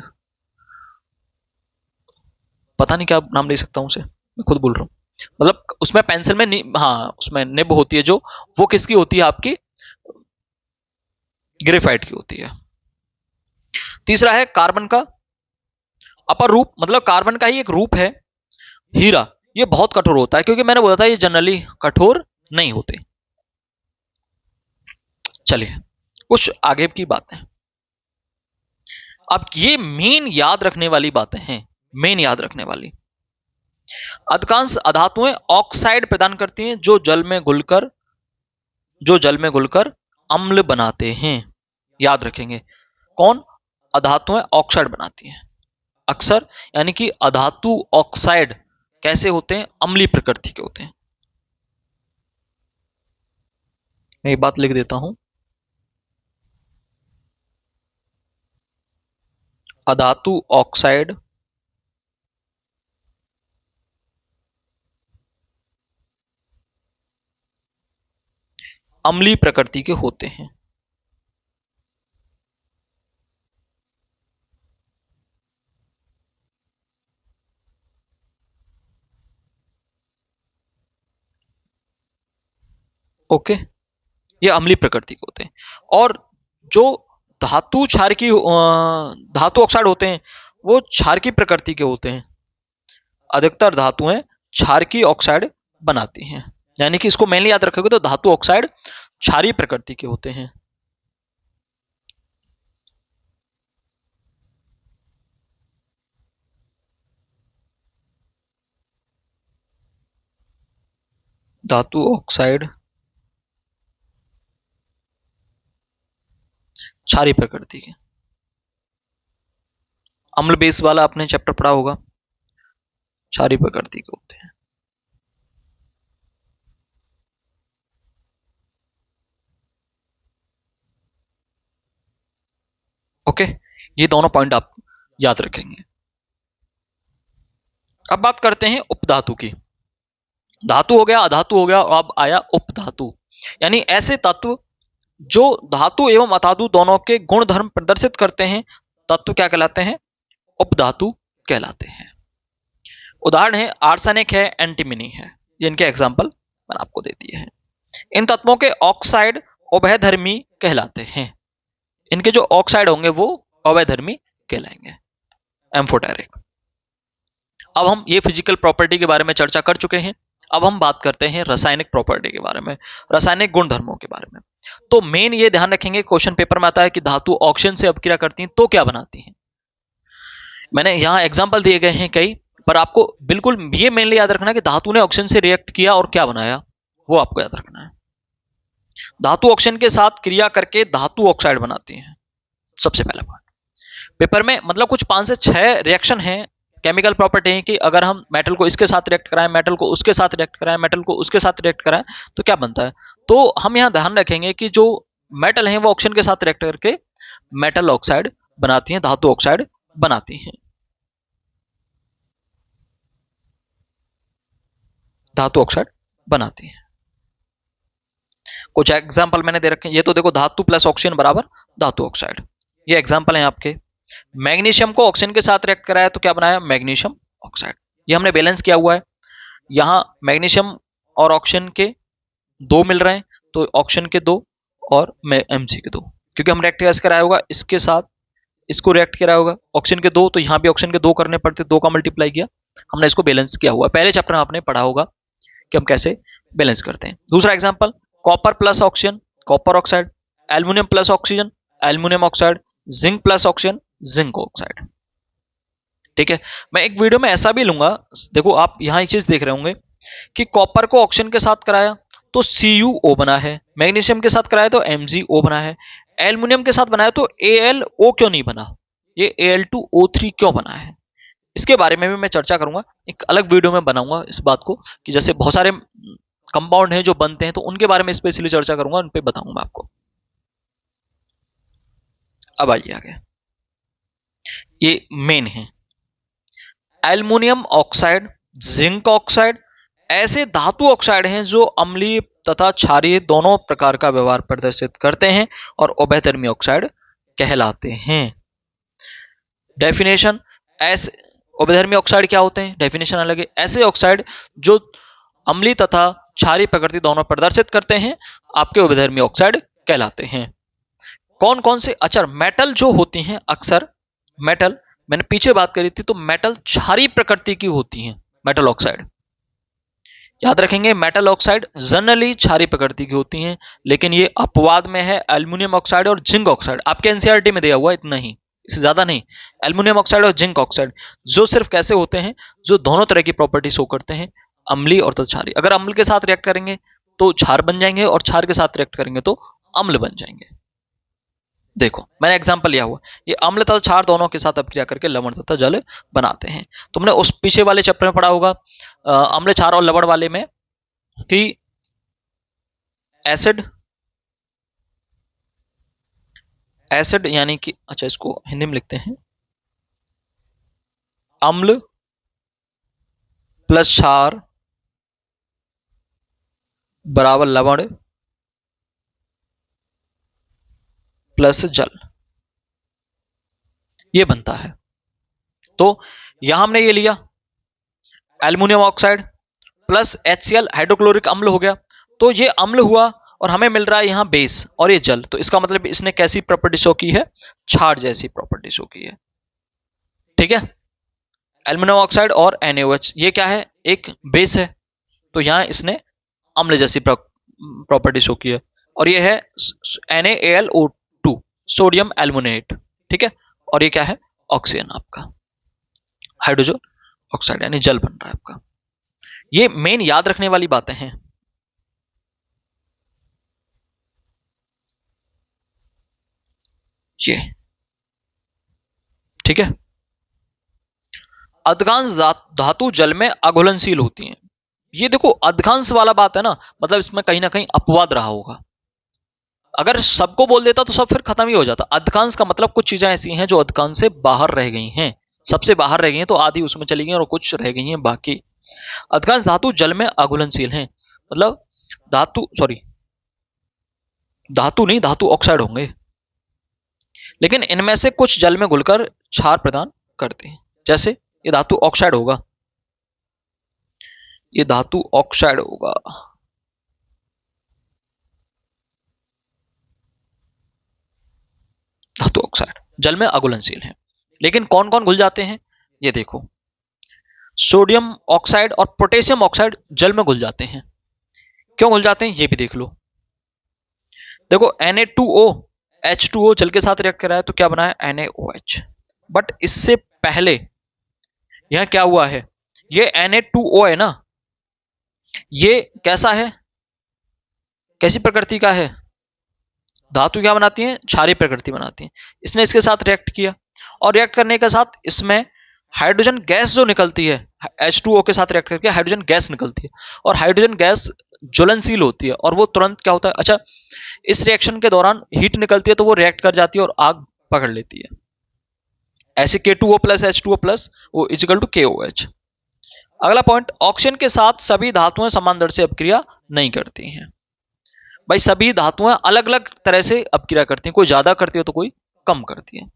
Speaker 1: पता नहीं क्या नाम ले सकता हूँ उसे, मैं खुद बोल रहा हूँ। मतलब उसमें पेंसिल में हाँ उसमें निब होती है जो, वो किसकी होती है, आपकी ग्रेफाइट की होती है। तीसरा है कार्बन का अपर रूप, मतलब कार्बन का ही एक रूप है हीरा, ये बहुत कठोर होता है, क्योंकि मैंने बोला था ये जनरली कठोर नहीं होते। चलिए कुछ आगे की बातें, अब ये मेन याद रखने वाली बातें हैं, मेन याद रखने वाली। अधिकांश अधातुएं ऑक्साइड प्रदान करती हैं जो जल में घुलकर अम्ल बनाते हैं। याद रखेंगे कौन, अधातुएं ऑक्साइड बनाती हैं अक्सर, यानी कि अधातु ऑक्साइड कैसे होते हैं, अम्लीय प्रकृति के होते हैं। मैं एक बात लिख देता हूं, अधातु ऑक्साइड अम्लीय प्रकृति के होते हैं। ओके, ये अम्लीय प्रकृति के होते हैं। और जो धातु क्षारकी धातु ऑक्साइड होते हैं वो क्षारकी प्रकृति के होते हैं। अधिकतर धातुएं क्षारकी ऑक्साइड बनाती हैं, यानी कि इसको मेनली याद रखोगे तो धातु ऑक्साइड क्षारीय प्रकृति के होते हैं। धातु ऑक्साइड क्षारीय प्रकृति के, अम्ल बेस वाला आपने चैप्टर पढ़ा होगा, क्षारीय प्रकृति के होते हैं। ओके, ये दोनों पॉइंट आप याद रखेंगे। अब बात करते हैं उपधातु की। धातु हो गया, अधातु हो गया, और अब आया उपधातु, यानी ऐसे तत्व जो धातु एवं अधातु दोनों के गुण धर्म प्रदर्शित करते हैं, तत्व क्या कहलाते हैं, उपधातु कहलाते हैं। उदाहरण है आर्सेनिक है, एंटीमनी है, ये इनके एग्जाम्पल मैंने आपको दे दिए हैं। इन तत्वों के ऑक्साइड उभयधर्मी कहलाते हैं। इनके जो ऑक्साइड होंगे वो उभयधर्मी कहलाएंगे, एम्फोटेरिक। अब हम ये फिजिकल प्रॉपर्टी के बारे में चर्चा कर चुके हैं, अब हम बात करते हैं रासायनिक प्रॉपर्टी के बारे में, रासायनिक गुण धर्मों के बारे में। तो मेन ये ध्यान रखेंगे, क्वेश्चन पेपर में आता है कि धातु ऑक्सीजन से अपक्रिया करती हैं तो क्या बनाती हैं। मैंने यहां एग्जाम्पल दिए गए हैं कई, पर आपको बिल्कुल ये मेनली याद रखना है कि धातु ने ऑक्सीजन से रिएक्ट किया और क्या बनाया, वो आपको याद रखना है। धातु ऑक्सीजन के साथ क्रिया करके धातु ऑक्साइड बनाती है, सबसे पहला पॉइंट। पेपर में मतलब कुछ 5 से 6 रिएक्शन है, केमिकल प्रॉपर्टी है कि अगर हम मेटल को इसके साथ रिएक्ट कराएं, मेटल को उसके साथ रिएक्ट कराएं, मेटल को उसके साथ रिएक्ट कराएं तो क्या बनता है। तो हम यहां ध्यान रखेंगे कि जो मेटल है वो ऑक्सीजन के साथ रिएक्ट करके मेटल ऑक्साइड बनाती हैं, धातु ऑक्साइड बनाती हैं, धातु ऑक्साइड बनाती हैं। कुछ एग्जाम्पल मैंने दे रखे हैं, ये तो देखो धातु प्लस ऑक्सीजन बराबर धातु ऑक्साइड, ये एग्जाम्पल है आपके। मैग्नीशियम को ऑक्सीजन के साथ रिएक्ट कराया तो क्या बनाया, मैग्नीशियम ऑक्साइड। ये हमने बैलेंस किया हुआ है, यहां मैग्नीशियम और ऑक्सीजन के 2 मिल रहे हैं तो ऑक्सीजन के 2 और एमसी के 2, क्योंकि हम रिएक्ट कैसे कराया होगा, इसके साथ इसको रिएक्ट कराया होगा, ऑक्सीजन के 2 तो यहां भी ऑक्सीजन के 2 करने पड़ते, 2 का मल्टीप्लाई किया, हमने इसको बैलेंस किया हुआ। पहले चैप्टर में आपने पढ़ा होगा कि हम कैसे बैलेंस करते हैं। दूसरा example, copper plus oxygen copper oxide, aluminium plus oxygen aluminium oxide, zinc plus oxygen zinc oxide. ठीक है, मैं एक वीडियो में ऐसा भी लूंगा, देखो आप यहां एक चीज देख रहे होंगे कि कॉपर को ऑक्सीजन के साथ कराया तो CuO बना है, मैग्नीशियम के साथ कराया तो MgO बना है, एल्यूमिनियम के साथ बनाया तो AlO क्यों नहीं बना, ये Al2O3 क्यों बना है, इसके बारे में भी मैं चर्चा करूंगा, एक अलग वीडियो में बनाऊंगा इस बात को, कि जैसे बहुत सारे कंपाउंड हैं जो बनते हैं तो उनके बारे में स्पेशली चर्चा करूंगा, उन पे बताऊंगा आपको। अब आइए आगे, ये मेन है एल्युमिनियम ऑक्साइड, जिंक ऑक्साइड, ऐसे धातु ऑक्साइड हैं जो अम्लीय तथा क्षारीय दोनों प्रकार का व्यवहार प्रदर्शित करते हैं और उभयधर्मी ऑक्साइड कहलाते हैं। डेफिनेशन, ऐसे उभयधर्मी ऑक्साइड क्या होते हैं, डेफिनेशन अलग है। ऐसे ऑक्साइड जो अम्लीय तथा क्षारीय प्रकृति दोनों प्रदर्शित करते हैं आपके उभयधर्मी ऑक्साइड कहलाते हैं। कौन कौन से, अच्छा मेटल जो होती हैं अक्सर, मेटल मैंने पीछे बात करी थी, तो मेटल क्षारीय प्रकृति की होती हैं मेटल ऑक्साइड, याद रखेंगे। मेटल ऑक्साइड जनरली क्षारीय प्रकृति की होती हैं, लेकिन ये अपवाद में है एल्युमिनियम ऑक्साइड और जिंक ऑक्साइड। आपके एनसीईआरटी में दिया हुआ इतना ही, इससे ज्यादा नहीं। एल्युमिनियम ऑक्साइड और जिंक ऑक्साइड जो सिर्फ कैसे होते हैं, जो दोनों तरह की प्रॉपर्टी शो करते हैं, अम्लीय और क्षारीय। अगर अम्ल के साथ रिएक्ट करेंगे तो क्षार बन जाएंगे, और क्षार के साथ रिएक्ट करेंगे तो अम्ल बन जाएंगे। देखो मैंने एग्जांपल लिया हुआ, ये अम्ल तथा क्षार दोनों के साथ अपक्रिया करके लवण तथा जल बनाते हैं। तुमने उस पीछे वाले चैप्टर में पढ़ा होगा अम्ल, क्षार और लवण वाले में, कि एसिड, एसिड यानी कि, अच्छा इसको हिंदी में लिखते हैं, अम्ल प्लस क्षार बराबर लवण प्लस जल, ये बनता है। तो यहां हमने ये लिया aluminium oxide plus HCl hydrochloric अम्ल हो गया, तो ये अम्ल हुआ और हमें मिल रहा है यहां बेस और ये जल। तो इसका मतलब इसने कैसी प्रॉपर्टी शो की है, क्षार जैसी प्रॉपर्टी शो की है। ठीक है, एल्युमिनियम ऑक्साइड और NaOH ये क्या है, एक बेस है, तो यहां इसने अम्ल जैसी प्रॉपर्टी शो की है। और ये है NaAlO2 सोडियम एल्युमिनेट, ठीक है। और ये क्या है, ऑक्सीजन आपका हाइड्रोजन ऑक्साइड, यानी जल बन रहा है आपका। ये मेन याद रखने वाली बातें हैं। ये ठीक है। अधिकांश धातु जल में अघुलनशील होती हैं। ये देखो अधिकांश वाला बात है ना, मतलब इसमें कहीं ना कहीं अपवाद रहा होगा। अगर सबको बोल देता तो सब फिर खत्म ही हो जाता। अधिकांश का मतलब कुछ चीजें ऐसी हैं जो अधिकांश से बाहर रह गई हैं, सबसे बाहर रह गई हैं, तो आधी उसमें चली गई और कुछ रह गई हैं बाकी। अधिकांश धातु जल में अघुलनशील हैं, मतलब धातु, सॉरी धातु नहीं, धातु ऑक्साइड होंगे, लेकिन इनमें से कुछ जल में घुलकर क्षार प्रदान करते हैं। जैसे ये धातु ऑक्साइड होगा, ये धातु ऑक्साइड होगा, धातु ऑक्साइड जल में अघुलनशील है। लेकिन कौन कौन घुल जाते हैं, ये देखो सोडियम ऑक्साइड और पोटेशियम ऑक्साइड जल में घुल जाते हैं। क्यों घुल जाते हैं ये भी देख लो। देखो Na2O H2O जल के साथ रिएक्ट करा है तो क्या बना है, NaOH। बट इससे पहले यह क्या हुआ है, ये Na2O है ना, ये कैसा है, कैसी प्रकृति का है, धातु क्या बनाती है, क्षारीय प्रकृति बनाती है। इसने इसके साथ रिएक्ट किया, और रिएक्ट करने के साथ इसमें हाइड्रोजन गैस जो निकलती है, H2O के साथ रिएक्ट करके हाइड्रोजन गैस निकलती है, और हाइड्रोजन गैस ज्वलनशील होती है, और वो तुरंत क्या होता है, अच्छा इस रिएक्शन के दौरान हीट निकलती है तो वो रिएक्ट कर जाती है और आग पकड़ लेती है। ऐसे K2O प्लस H2O प्लस वो इजिकल टू KOH। अगला पॉइंट, ऑक्सीजन के साथ सभी धातुएं समान दर से अपक्रिया नहीं करती हैं। भाई सभी धातुएं अलग अलग तरह से अपक्रिया करती हैं, कोई ज्यादा करती है तो कोई कम करती है।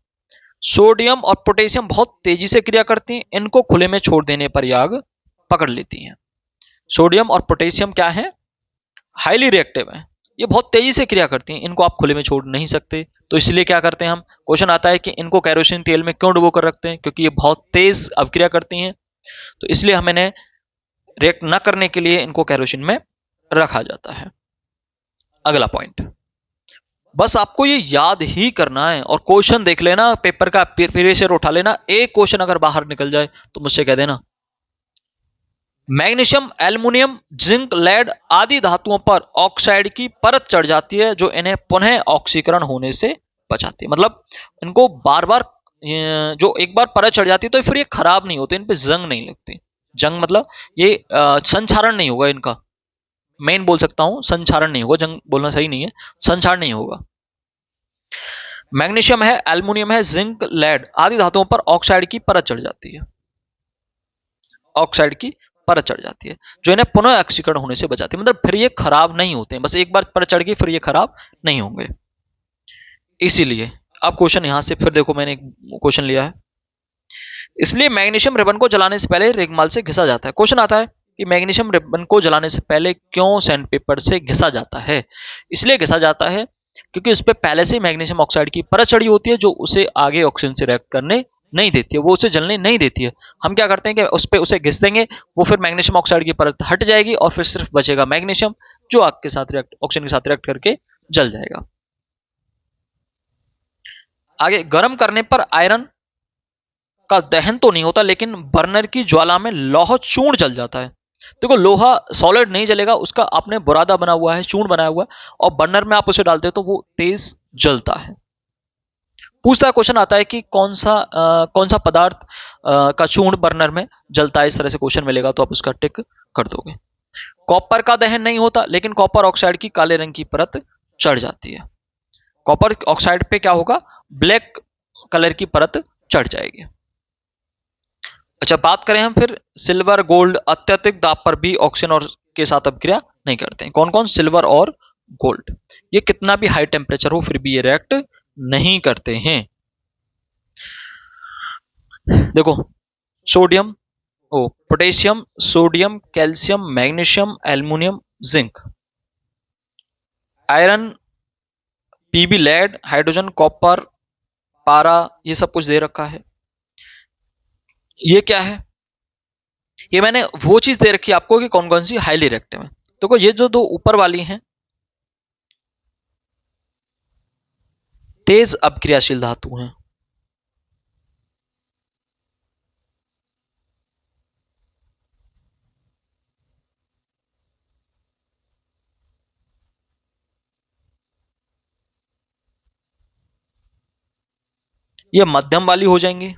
Speaker 1: सोडियम और पोटेशियम बहुत तेजी से क्रिया करती हैं, इनको खुले में छोड़ देने पर ये आग पकड़ लेती हैं। सोडियम और पोटेशियम क्या है, हाईली रिएक्टिव है, ये बहुत तेजी से क्रिया करती हैं, इनको आप खुले में छोड़ नहीं सकते। तो इसलिए क्या करते हैं हम, क्वेश्चन आता है कि इनको केरोसिन तेल में क्यों डुबो कर रखते हैं, क्योंकि ये बहुत तेज अपक्रिया करती हैं, तो इसलिए हमें रिएक्ट न करने के लिए इनको केरोसिन में रखा जाता है। अगला पॉइंट, बस आपको ये याद ही करना है, और क्वेश्चन देख लेना पेपर का, फिर से उठा लेना। एक क्वेश्चन अगर बाहर निकल जाए तो मुझसे कह देना। मैग्नीशियम, एल्युमिनियम, जिंक, लेड आदि धातुओं पर ऑक्साइड की परत चढ़ जाती है जो इन्हें पुनः ऑक्सीकरण होने से बचाती है। मतलब इनको बार बार, जो एक बार परत चढ़ जाती है तो फिर ये खराब नहीं होते, इन पे जंग नहीं लगती। जंग मतलब ये संक्षारण नहीं होगा इनका, मेन बोल सकता हूं, संक्षारण नहीं होगा, जंग बोलना सही नहीं है, संक्षारण नहीं होगा। मैग्नीशियम है, एल्युमिनियम है, जिंक, लेड आदि धातुओं पर ऑक्साइड की परत चढ़ जाती है, ऑक्साइड की परत चढ़ जाती है जो इन्हें पुनः ऑक्सीकरण होने से बचाती है। मतलब फिर ये खराब नहीं होते हैं, बस एक बार परत चढ़ गई फिर ये खराब नहीं होंगे। इसीलिए अब क्वेश्चन यहां से फिर देखो, मैंने एक क्वेश्चन लिया है, इसलिए मैग्नीशियम रिबन को जलाने से पहले रेगमाल से घिसा जाता है। क्वेश्चन आता है कि मैग्नीशियम रिबन को जलाने से पहले क्यों सैंडपेपर से घिसा जाता है? इसलिए घिसा जाता है क्योंकि उस पर पहले से मैग्नीशियम ऑक्साइड की परत चढ़ी होती है जो उसे आगे ऑक्सीजन से रिएक्ट करने नहीं देती है, वो उसे जलने नहीं देती है। हम क्या करते हैं कि उस पर उसे घिस देंगे, वो फिर मैग्नीशियम ऑक्साइड की परत हट जाएगी और फिर सिर्फ बचेगा मैग्नीशियम जो आग के साथ रिएक्ट ऑक्सीजन के साथ रिएक्ट करके जल जाएगा। आगे, गर्म करने पर आयरन का दहन तो नहीं होता लेकिन बर्नर की ज्वाला में लौह चूर्ण जल जाता है। देखो लोहा सॉलिड नहीं जलेगा, उसका आपने बुरादा बना हुआ है, चूर्ण बनाया हुआ है, और बर्नर में आप उसे डालते हो तो वो तेज जलता है। पूछता क्वेश्चन आता है कि कौन सा पदार्थ का चूर्ण बर्नर में जलता है। इस तरह से क्वेश्चन मिलेगा तो आप उसका टिक कर दोगे। कॉपर का दहन नहीं होता लेकिन कॉपर ऑक्साइड की काले रंग की परत चढ़ जाती है। कॉपर ऑक्साइड पे क्या होगा? ब्लैक कलर की परत चढ़ जाएगी। अच्छा, बात करें हम फिर सिल्वर गोल्ड अत्यधिक दाब पर भी ऑक्सीजन और के साथ अभिक्रिया नहीं करते हैं। कौन कौन? सिल्वर और गोल्ड। ये कितना भी हाई टेम्परेचर हो फिर भी ये रिएक्ट नहीं करते हैं। देखो, sodium, potassium, sodium, calcium, magnesium, aluminium, zinc, iron, PB, lead, hydrogen, copper, पारा, ये सब कुछ दे रखा है। ये क्या है? ये मैंने वो चीज दे रखी है आपको कि कौन कौन सी हाईली रिएक्टिव है। देखो ये जो दो ऊपर वाली हैं तेज अपक्रियाशील धातु हैं। ये मध्यम वाली हो जाएंगी,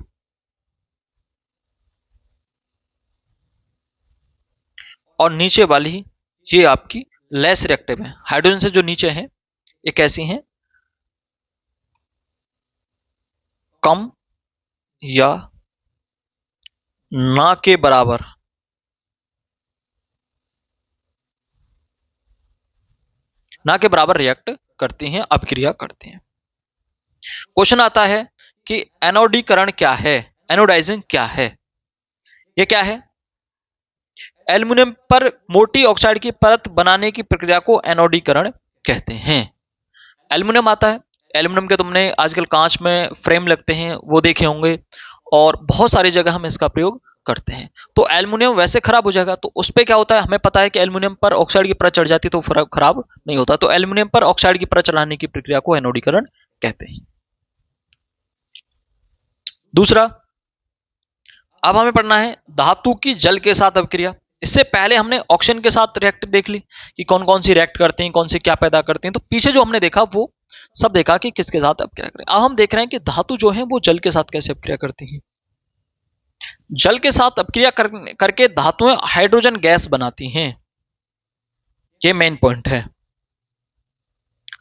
Speaker 1: और नीचे वाली ये आपकी लेस रिएक्टिव है। हाइड्रोजन से जो नीचे है ये कैसी हैं? कम या ना के बराबर रिएक्ट करती हैं, अपक्रिया करती हैं। क्वेश्चन आता है कि एनोडीकरण क्या है? एनोडाइजिंग क्या है? ये क्या है? एल्युमिनियम पर मोटी ऑक्साइड की परत बनाने की प्रक्रिया को एनोडीकरण कहते हैं। एल्युमिनियम आता है, एल्युमिनियम के तुमने आजकल कांच में फ्रेम लगते हैं वो देखे होंगे, और बहुत सारी जगह हम इसका प्रयोग करते हैं। तो एल्युमिनियम वैसे खराब हो जाएगा, तो उस पर क्या होता है? हमें पता है कि एल्युमिनियम पर ऑक्साइड की परत चढ़ जाती है तो खराब नहीं होता। तो एल्युमिनियम पर ऑक्साइड की परत चढ़ाने की प्रक्रिया को एनोडीकरण कहते हैं। दूसरा, अब हमें पढ़ना है धातु की जल के साथ अभिक्रिया। इससे पहले हमने ऑक्सीजन के साथ रिएक्ट देख ली कि कौन कौन सी रिएक्ट करते हैं, कौन से क्या पैदा करते हैं। तो पीछे जो हमने देखा वो सब देखा कि किसके साथ अभिक्रिया करें। अब हम देख रहे हैं कि धातु जो है वो जल के साथ कैसे अभिक्रिया करती हैं। जल के साथ अभिक्रिया करके धातुएं हाइड्रोजन गैस बनाती हैं। ये मेन पॉइंट है,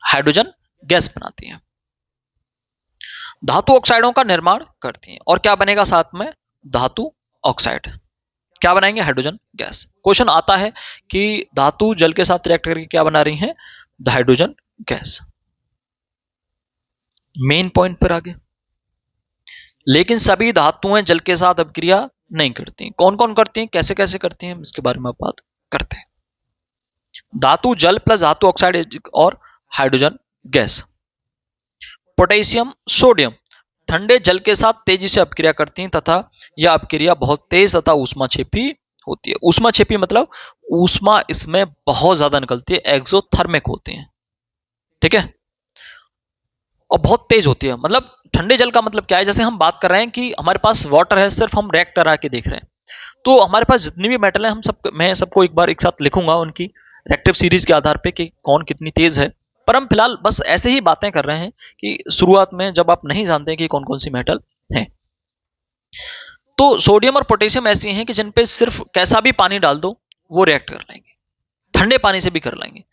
Speaker 1: हाइड्रोजन गैस बनाती हैं। धातु ऑक्साइडों का निर्माण करती हैं, और क्या बनेगा साथ में? धातु ऑक्साइड। क्या बनाएंगे? Hydrogen gas. क्वेश्चन आता है कि धातु जल के साथ रिएक्ट करके क्या बना रही हैं? Hydrogen gas. मेन पॉइंट पर आगे, लेकिन सभी धातुएं जल के साथ अभिक्रिया नहीं करती। कौन कौन करती हैं, कैसे कैसे करती हैं, इसके बारे में आप बात करते हैं। धातु जल प्लस धातु ऑक्साइड और हाइड्रोजन गैस। पोटेशियम, सोडियम ठंडे जल के साथ तेजी से अपक्रिया करती हैं तथा यह अपक्रिया बहुत तेज तथा ऊष्माक्षेपी होती है। ऊष्माक्षेपी मतलब ऊष्मा इसमें बहुत ज्यादा निकलती है, एक्सोथर्मिक होती है, ठीक है, और बहुत तेज होती है। मतलब ठंडे जल का मतलब क्या है? जैसे हम बात कर रहे हैं कि हमारे पास वाटर है, सिर्फ हम रिएक्ट करा के देख रहे हैं, तो हमारे पास जितनी भी मेटल है मैं सबको एक बार एक साथ लिखूंगा उनकी रिएक्टिव सीरीज के आधार पे कि कौन कितनी तेज है। पर हम फिलहाल बस ऐसे ही बातें कर रहे हैं कि शुरुआत में जब आप नहीं जानते कि कौन कौन सी मेटल है। तो सोडियम और पोटेशियम ऐसी हैं कि जिन पे सिर्फ कैसा भी पानी डाल दो वो रिएक्ट कर लेंगे, ठंडे पानी से भी कर लेंगे।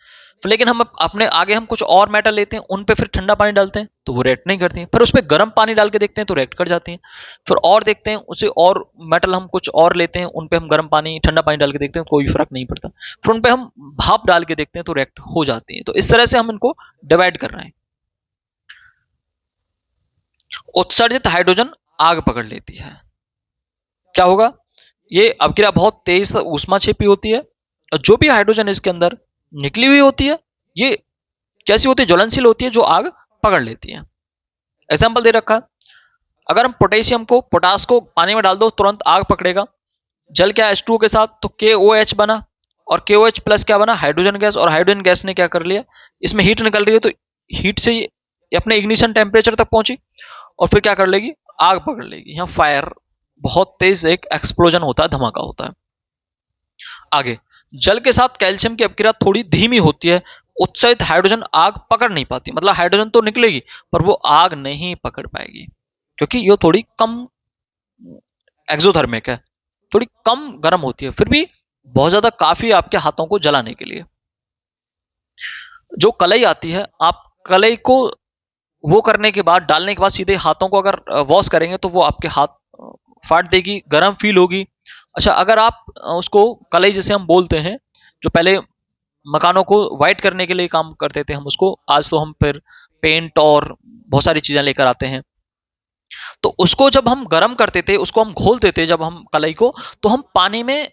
Speaker 1: लेकिन हम अपने आगे हम कुछ और मेटल लेते हैं, उन पे फिर ठंडा पानी डालते हैं तो वो रिएक्ट नहीं करती हैं। फिर उस पर गर्म पानी डाल के देखते हैं तो रिएक्ट कर जाती हैं। फिर और देखते हैं उसे, और मेटल हम कुछ और लेते हैं, उन पे हम गर्म पानी ठंडा पानी डाल के देखते हैं, कोई फर्क नहीं पड़ता। फिर उन पे हम भाप डाल के देखते हैं तो रिएक्ट हो जाती हैं। तो इस तरह से हम इनको डिवाइड कर रहे हैं। उत्सर्जित हाइड्रोजन आग पकड़ लेती है, क्या होगा, ये अपक्रिया बहुत तेज ऊष्माक्षेपी होती है, और जो भी हाइड्रोजन इसके अंदर निकली हुई होती है ये कैसी होती है, ज्वलनशील होती है, जो आग पकड़ लेती है। एग्जाम्पल दे रखा है, अगर हम पोटेशियम को, पोटास को पानी में डाल दो तुरंत आग पकड़ेगा। जल क्या H2O के साथ, तो KOH बना, और KOH प्लस क्या बना, हाइड्रोजन गैस, और हाइड्रोजन गैस ने क्या कर लिया, इसमें हीट निकल रही है तो हीट से ये अपने इग्निशन टेम्परेचर तक पहुंची और फिर क्या कर लेगी, आग पकड़ लेगी। यहाँ फायर बहुत तेज एक एक्सप्लोजन होता है, धमाका होता है। आगे, जल के साथ कैल्शियम की अपक्रिया थोड़ी धीमी होती है, उत्सर्जित हाइड्रोजन आग पकड़ नहीं पाती, मतलब हाइड्रोजन तो निकलेगी पर वो आग नहीं पकड़ पाएगी, क्योंकि ये थोड़ी कम एक्सोथर्मिक है, थोड़ी कम गर्म होती है, फिर भी बहुत ज्यादा काफी आपके हाथों को जलाने के लिए। जो कलई आती है, आप कलई को वो करने के बाद, डालने के बाद सीधे हाथों को अगर वॉश करेंगे तो वो आपके हाथ फाट देगी, गर्म फील होगी। अच्छा, अगर आप उसको कलई जैसे हम बोलते हैं, जो पहले मकानों को वाइट करने के लिए काम करते थे हम उसको, आज तो हम फिर पेंट और बहुत सारी चीजें लेकर आते हैं। तो उसको जब हम गर्म करते थे, उसको हम घोलते थे जब हम कलई को, तो हम पानी में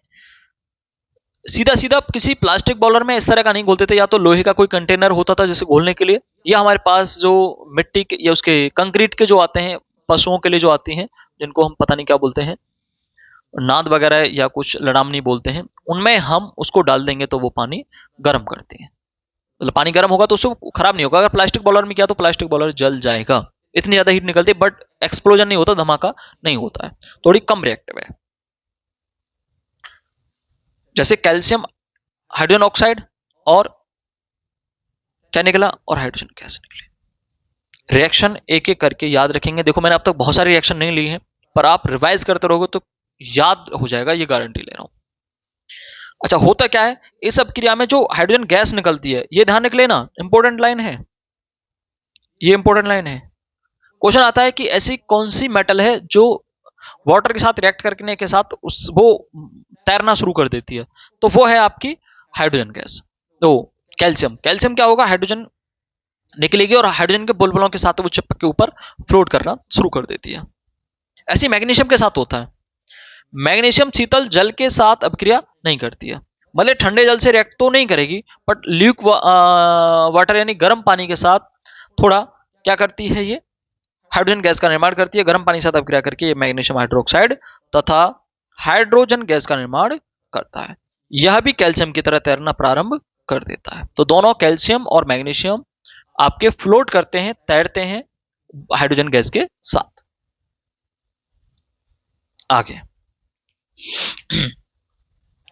Speaker 1: सीधा सीधा किसी प्लास्टिक बॉलर में इस तरह का नहीं घोलते थे, या तो लोहे का कोई कंटेनर होता था जैसे घोलने के लिए, या हमारे पास जो मिट्टी के या उसके कंक्रीट के जो आते हैं पशुओं के लिए जो आती हैं, जिनको हम पता नहीं क्या बोलते हैं, नाद वगैरह या कुछ लड़ामनी बोलते हैं, उनमें हम उसको डाल देंगे तो वो पानी गर्म करते हैं। मतलब पानी गर्म होगा तो उसको खराब नहीं होगा। अगर प्लास्टिक बॉलर में किया तो प्लास्टिक बॉलर जल जाएगा, इतनी ज्यादा हीट निकलती है, बट एक्सप्लोजन नहीं होता, धमाका नहीं होता है, थोड़ी कम रिएक्टिव है। जैसे कैल्शियम हाइड्रोजन ऑक्साइड और क्या निकला, और हाइड्रोजन गैस निकली। रिएक्शन एक एक करके याद रखेंगे। देखो मैंने अब तक बहुत सारी रिएक्शन नहीं ली है, पर आप रिवाइज करते रहोगे तो याद हो जाएगा, ये गारंटी ले रहा हूं। अच्छा, होता क्या है, इस सब क्रिया में जो हाइड्रोजन गैस निकलती है, ये ध्यान रख लेना, इंपॉर्टेंट लाइन है, ये इंपॉर्टेंट लाइन है। क्वेश्चन आता है कि ऐसी कौन सी मेटल है जो वाटर के साथ रिएक्ट करने के साथ उस वो तैरना शुरू कर देती है, तो वो है आपकी हाइड्रोजन गैस। तो कैल्शियम, कैल्शियम क्या होगा, हाइड्रोजन निकलेगी और हाइड्रोजन के बुलबुलों के साथ वो चिपक के ऊपर फ्लोट करना शुरू कर देती है। ऐसी मैग्नीशियम के साथ होता है। मैग्नीशियम शीतल जल के साथ अपक्रिया नहीं करती है, भले ठंडे जल से रिएक्ट तो नहीं करेगी, बट ल्यूक वाटर यानी गर्म पानी के साथ थोड़ा क्या करती है, ये हाइड्रोजन गैस का निर्माण करती है। गर्म पानी के साथ अपक्रिया करके ये मैग्नीशियम हाइड्रोक्साइड तथा हाइड्रोजन गैस का निर्माण करता है। यह भी कैल्शियम की तरह तैरना प्रारंभ कर देता है। तो दोनों कैल्शियम और मैग्नीशियम आपके फ्लोट करते हैं, तैरते हैं हाइड्रोजन गैस के साथ। आगे,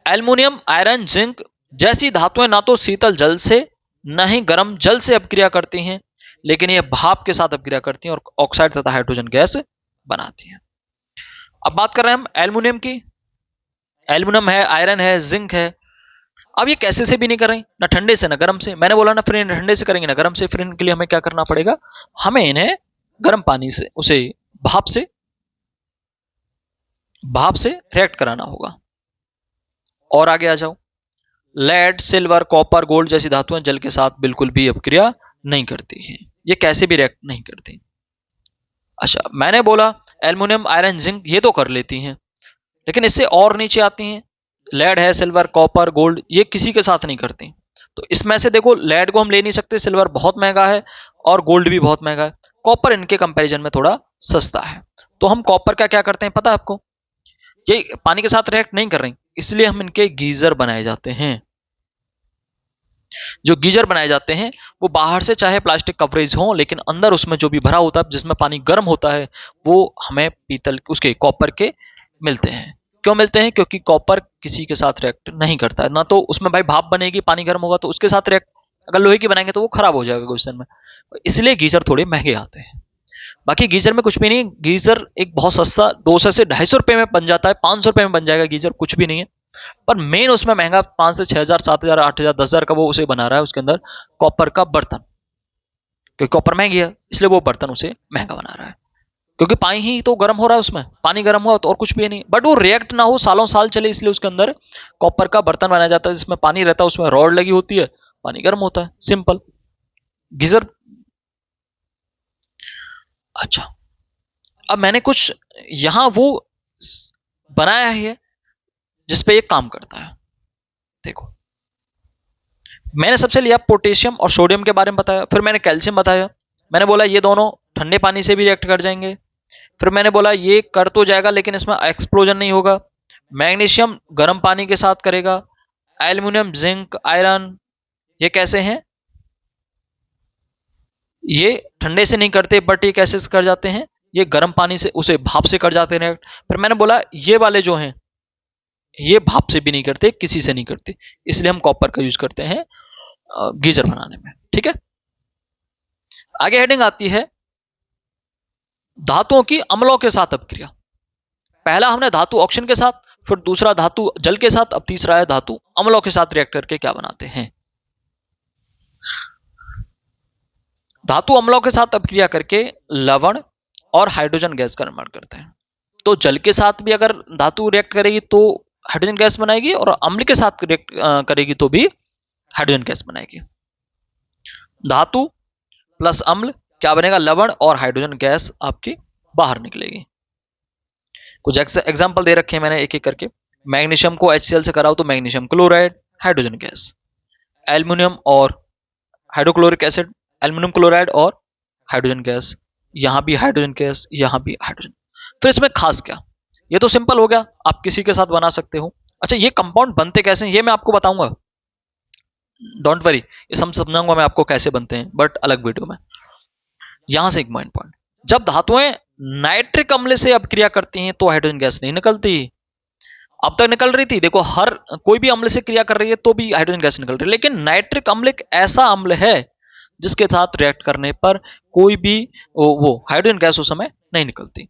Speaker 1: एल्युमिनियम, आयरन, जिंक जैसी धातुएं ना तो शीतल जल से न ही गर्म जल से अपक्रिया करती हैं, लेकिन ये भाप के साथ अपक्रिया करती हैं और ऑक्साइड तथा हाइड्रोजन गैस बनाती हैं। अब बात कर रहे हैं हम एल्युमिनियम की। एल्युमिनियम है, आयरन है, जिंक है। अब ये कैसे से भी नहीं कर रही, ना ठंडे से ना गर्म से। मैंने बोला ना, फिर इन्हें ठंडे से करेंगे ना गर्म से, फिर इनके लिए हमें क्या करना पड़ेगा, हमें इन्हें गर्म पानी से, उसे भाप से रिएक्ट कराना होगा। और आगे आ जाओ, लेड, सिल्वर, कॉपर, गोल्ड जैसी धातुएं जल के साथ बिल्कुल भी अपक्रिया नहीं करती हैं, ये कैसे भी रिएक्ट नहीं करती। अच्छा, मैंने बोला एल्युमिनियम, आयरन, जिंक ये तो कर लेती हैं, लेकिन इससे और नीचे आती हैं, लेड है, सिल्वर, कॉपर, गोल्ड, ये किसी के साथ नहीं करती। तो इसमें से देखो, लेड को हम ले नहीं सकते, सिल्वर बहुत महंगा है और गोल्ड भी बहुत महंगा है, कॉपर इनके कंपैरिजन में थोड़ा सस्ता है। तो हम कॉपर का क्या करते हैं पता है आपको, ये पानी के साथ रिएक्ट नहीं कर रही, इसलिए हम इनके गीजर बनाए जाते हैं। जो गीजर बनाए जाते हैं वो बाहर से चाहे प्लास्टिक कवरेज हो, लेकिन अंदर उसमें जो भी भरा होता है, जिसमें पानी गर्म होता है, वो हमें पीतल उसके कॉपर के मिलते हैं। क्यों मिलते हैं, क्योंकि कॉपर किसी के साथ रिएक्ट नहीं करता है, ना तो उसमें भाई भाप बनेगी, पानी गर्म होगा तो उसके साथ रिएक्ट, अगर लोहे की बनाएंगे तो वो खराब हो जाएगा क्वेश्चन में, इसलिए गीजर थोड़े महंगे आते हैं। बाकी गीजर में कुछ भी नहीं, गीजर एक बहुत सस्ता 200 से 250 रुपए में बन जाता है, 500 रुपए में बन जाएगा गीजर, कुछ भी नहीं है। पर मेन उसमें महंगा 5 से 6,000, 7,000, 8,000, 10,000 का वो उसे बना रहा है, उसके अंदर कॉपर का बर्तन, क्योंकि कॉपर महंगी है इसलिए वो बर्तन उसे महंगा बना रहा है, क्योंकि पानी ही तो गर्म हो रहा है, उसमें पानी गर्म हुआ तो और कुछ भी नहीं, बट वो रिएक्ट ना हो, सालों साल चले, इसलिए उसके अंदर कॉपर का बर्तन बनाया जाता है, जिसमें पानी रहता है, उसमें रॉड लगी होती है, पानी गर्म होता है, सिंपल गीजर। अच्छा, अब मैंने कुछ यहां वो बनाया है जिसपे ये काम करता है। देखो, मैंने सबसे लिया पोटेशियम और सोडियम के बारे में बताया, फिर मैंने कैल्शियम बताया, मैंने बोला ये दोनों ठंडे पानी से भी रिएक्ट कर जाएंगे, फिर मैंने बोला ये कर तो जाएगा लेकिन इसमें एक्सप्लोजन नहीं होगा। मैग्नीशियम गर्म पानी के साथ करेगा, एल्यूमिनियम, जिंक, आयरन ये कैसे हैं, ये ठंडे से नहीं करते बट ये कैसे कर जाते हैं, ये गर्म पानी से, उसे भाप से कर जाते हैं। फिर मैंने बोला ये वाले जो हैं ये भाप से भी नहीं करते, किसी से नहीं करते, इसलिए हम कॉपर का यूज करते हैं गीजर बनाने में। ठीक है, आगे हेडिंग आती है धातुओं की अम्लों के साथ अपक्रिया। पहला हमने धातु ऑक्सीजन के साथ, फिर दूसरा धातु जल के साथ, अब तीसरा है धातु अम्लों के साथ रिएक्ट करके क्या बनाते हैं। धातु अम्लों के साथ अपक्रिया करके लवण और हाइड्रोजन गैस का निर्माण करते हैं। तो जल के साथ भी अगर धातु रिएक्ट करेगी तो हाइड्रोजन गैस बनाएगी, और अम्ल के साथ रिएक्ट करेगी तो भी हाइड्रोजन गैस बनाएगी। धातु प्लस अम्ल क्या बनेगा, लवण, और हाइड्रोजन गैस आपकी बाहर निकलेगी। कुछ एग्जांपल दे रखे हैं मैंने एक एक करके। मैग्नीशियम को HCl से कराओ तो magnesium chloride, hydrogen gas. Aluminium और हाइड्रोक्लोरिक एसिड, एल्युमिनियम क्लोराइड और हाइड्रोजन गैस, यहां भी हाइड्रोजन गैस, यहां भी हाइड्रोजन। फिर इसमें खास क्या, ये तो सिंपल हो गया, आप किसी के साथ बना सकते हो। अच्छा, ये कंपाउंड बनते कैसे हैं ये मैं आपको बताऊंगा, डोंट वरी, ये समझाऊंगा मैं आपको कैसे बनते हैं, बट अलग वीडियो में। यहां से एक मेन पॉइंट, जब धातुएं नाइट्रिक अम्ल से अपक्रिया करती हैं तो हाइड्रोजन गैस नहीं निकलती। अब तक निकल रही थी, देखो हर कोई भी अम्ल से क्रिया कर रही है तो भी हाइड्रोजन गैस निकल रही है, लेकिन नाइट्रिक अम्ल एक ऐसा अम्ल है जिसके साथ रिएक्ट करने पर कोई भी वो हाइड्रोजन गैस उस समय नहीं निकलती।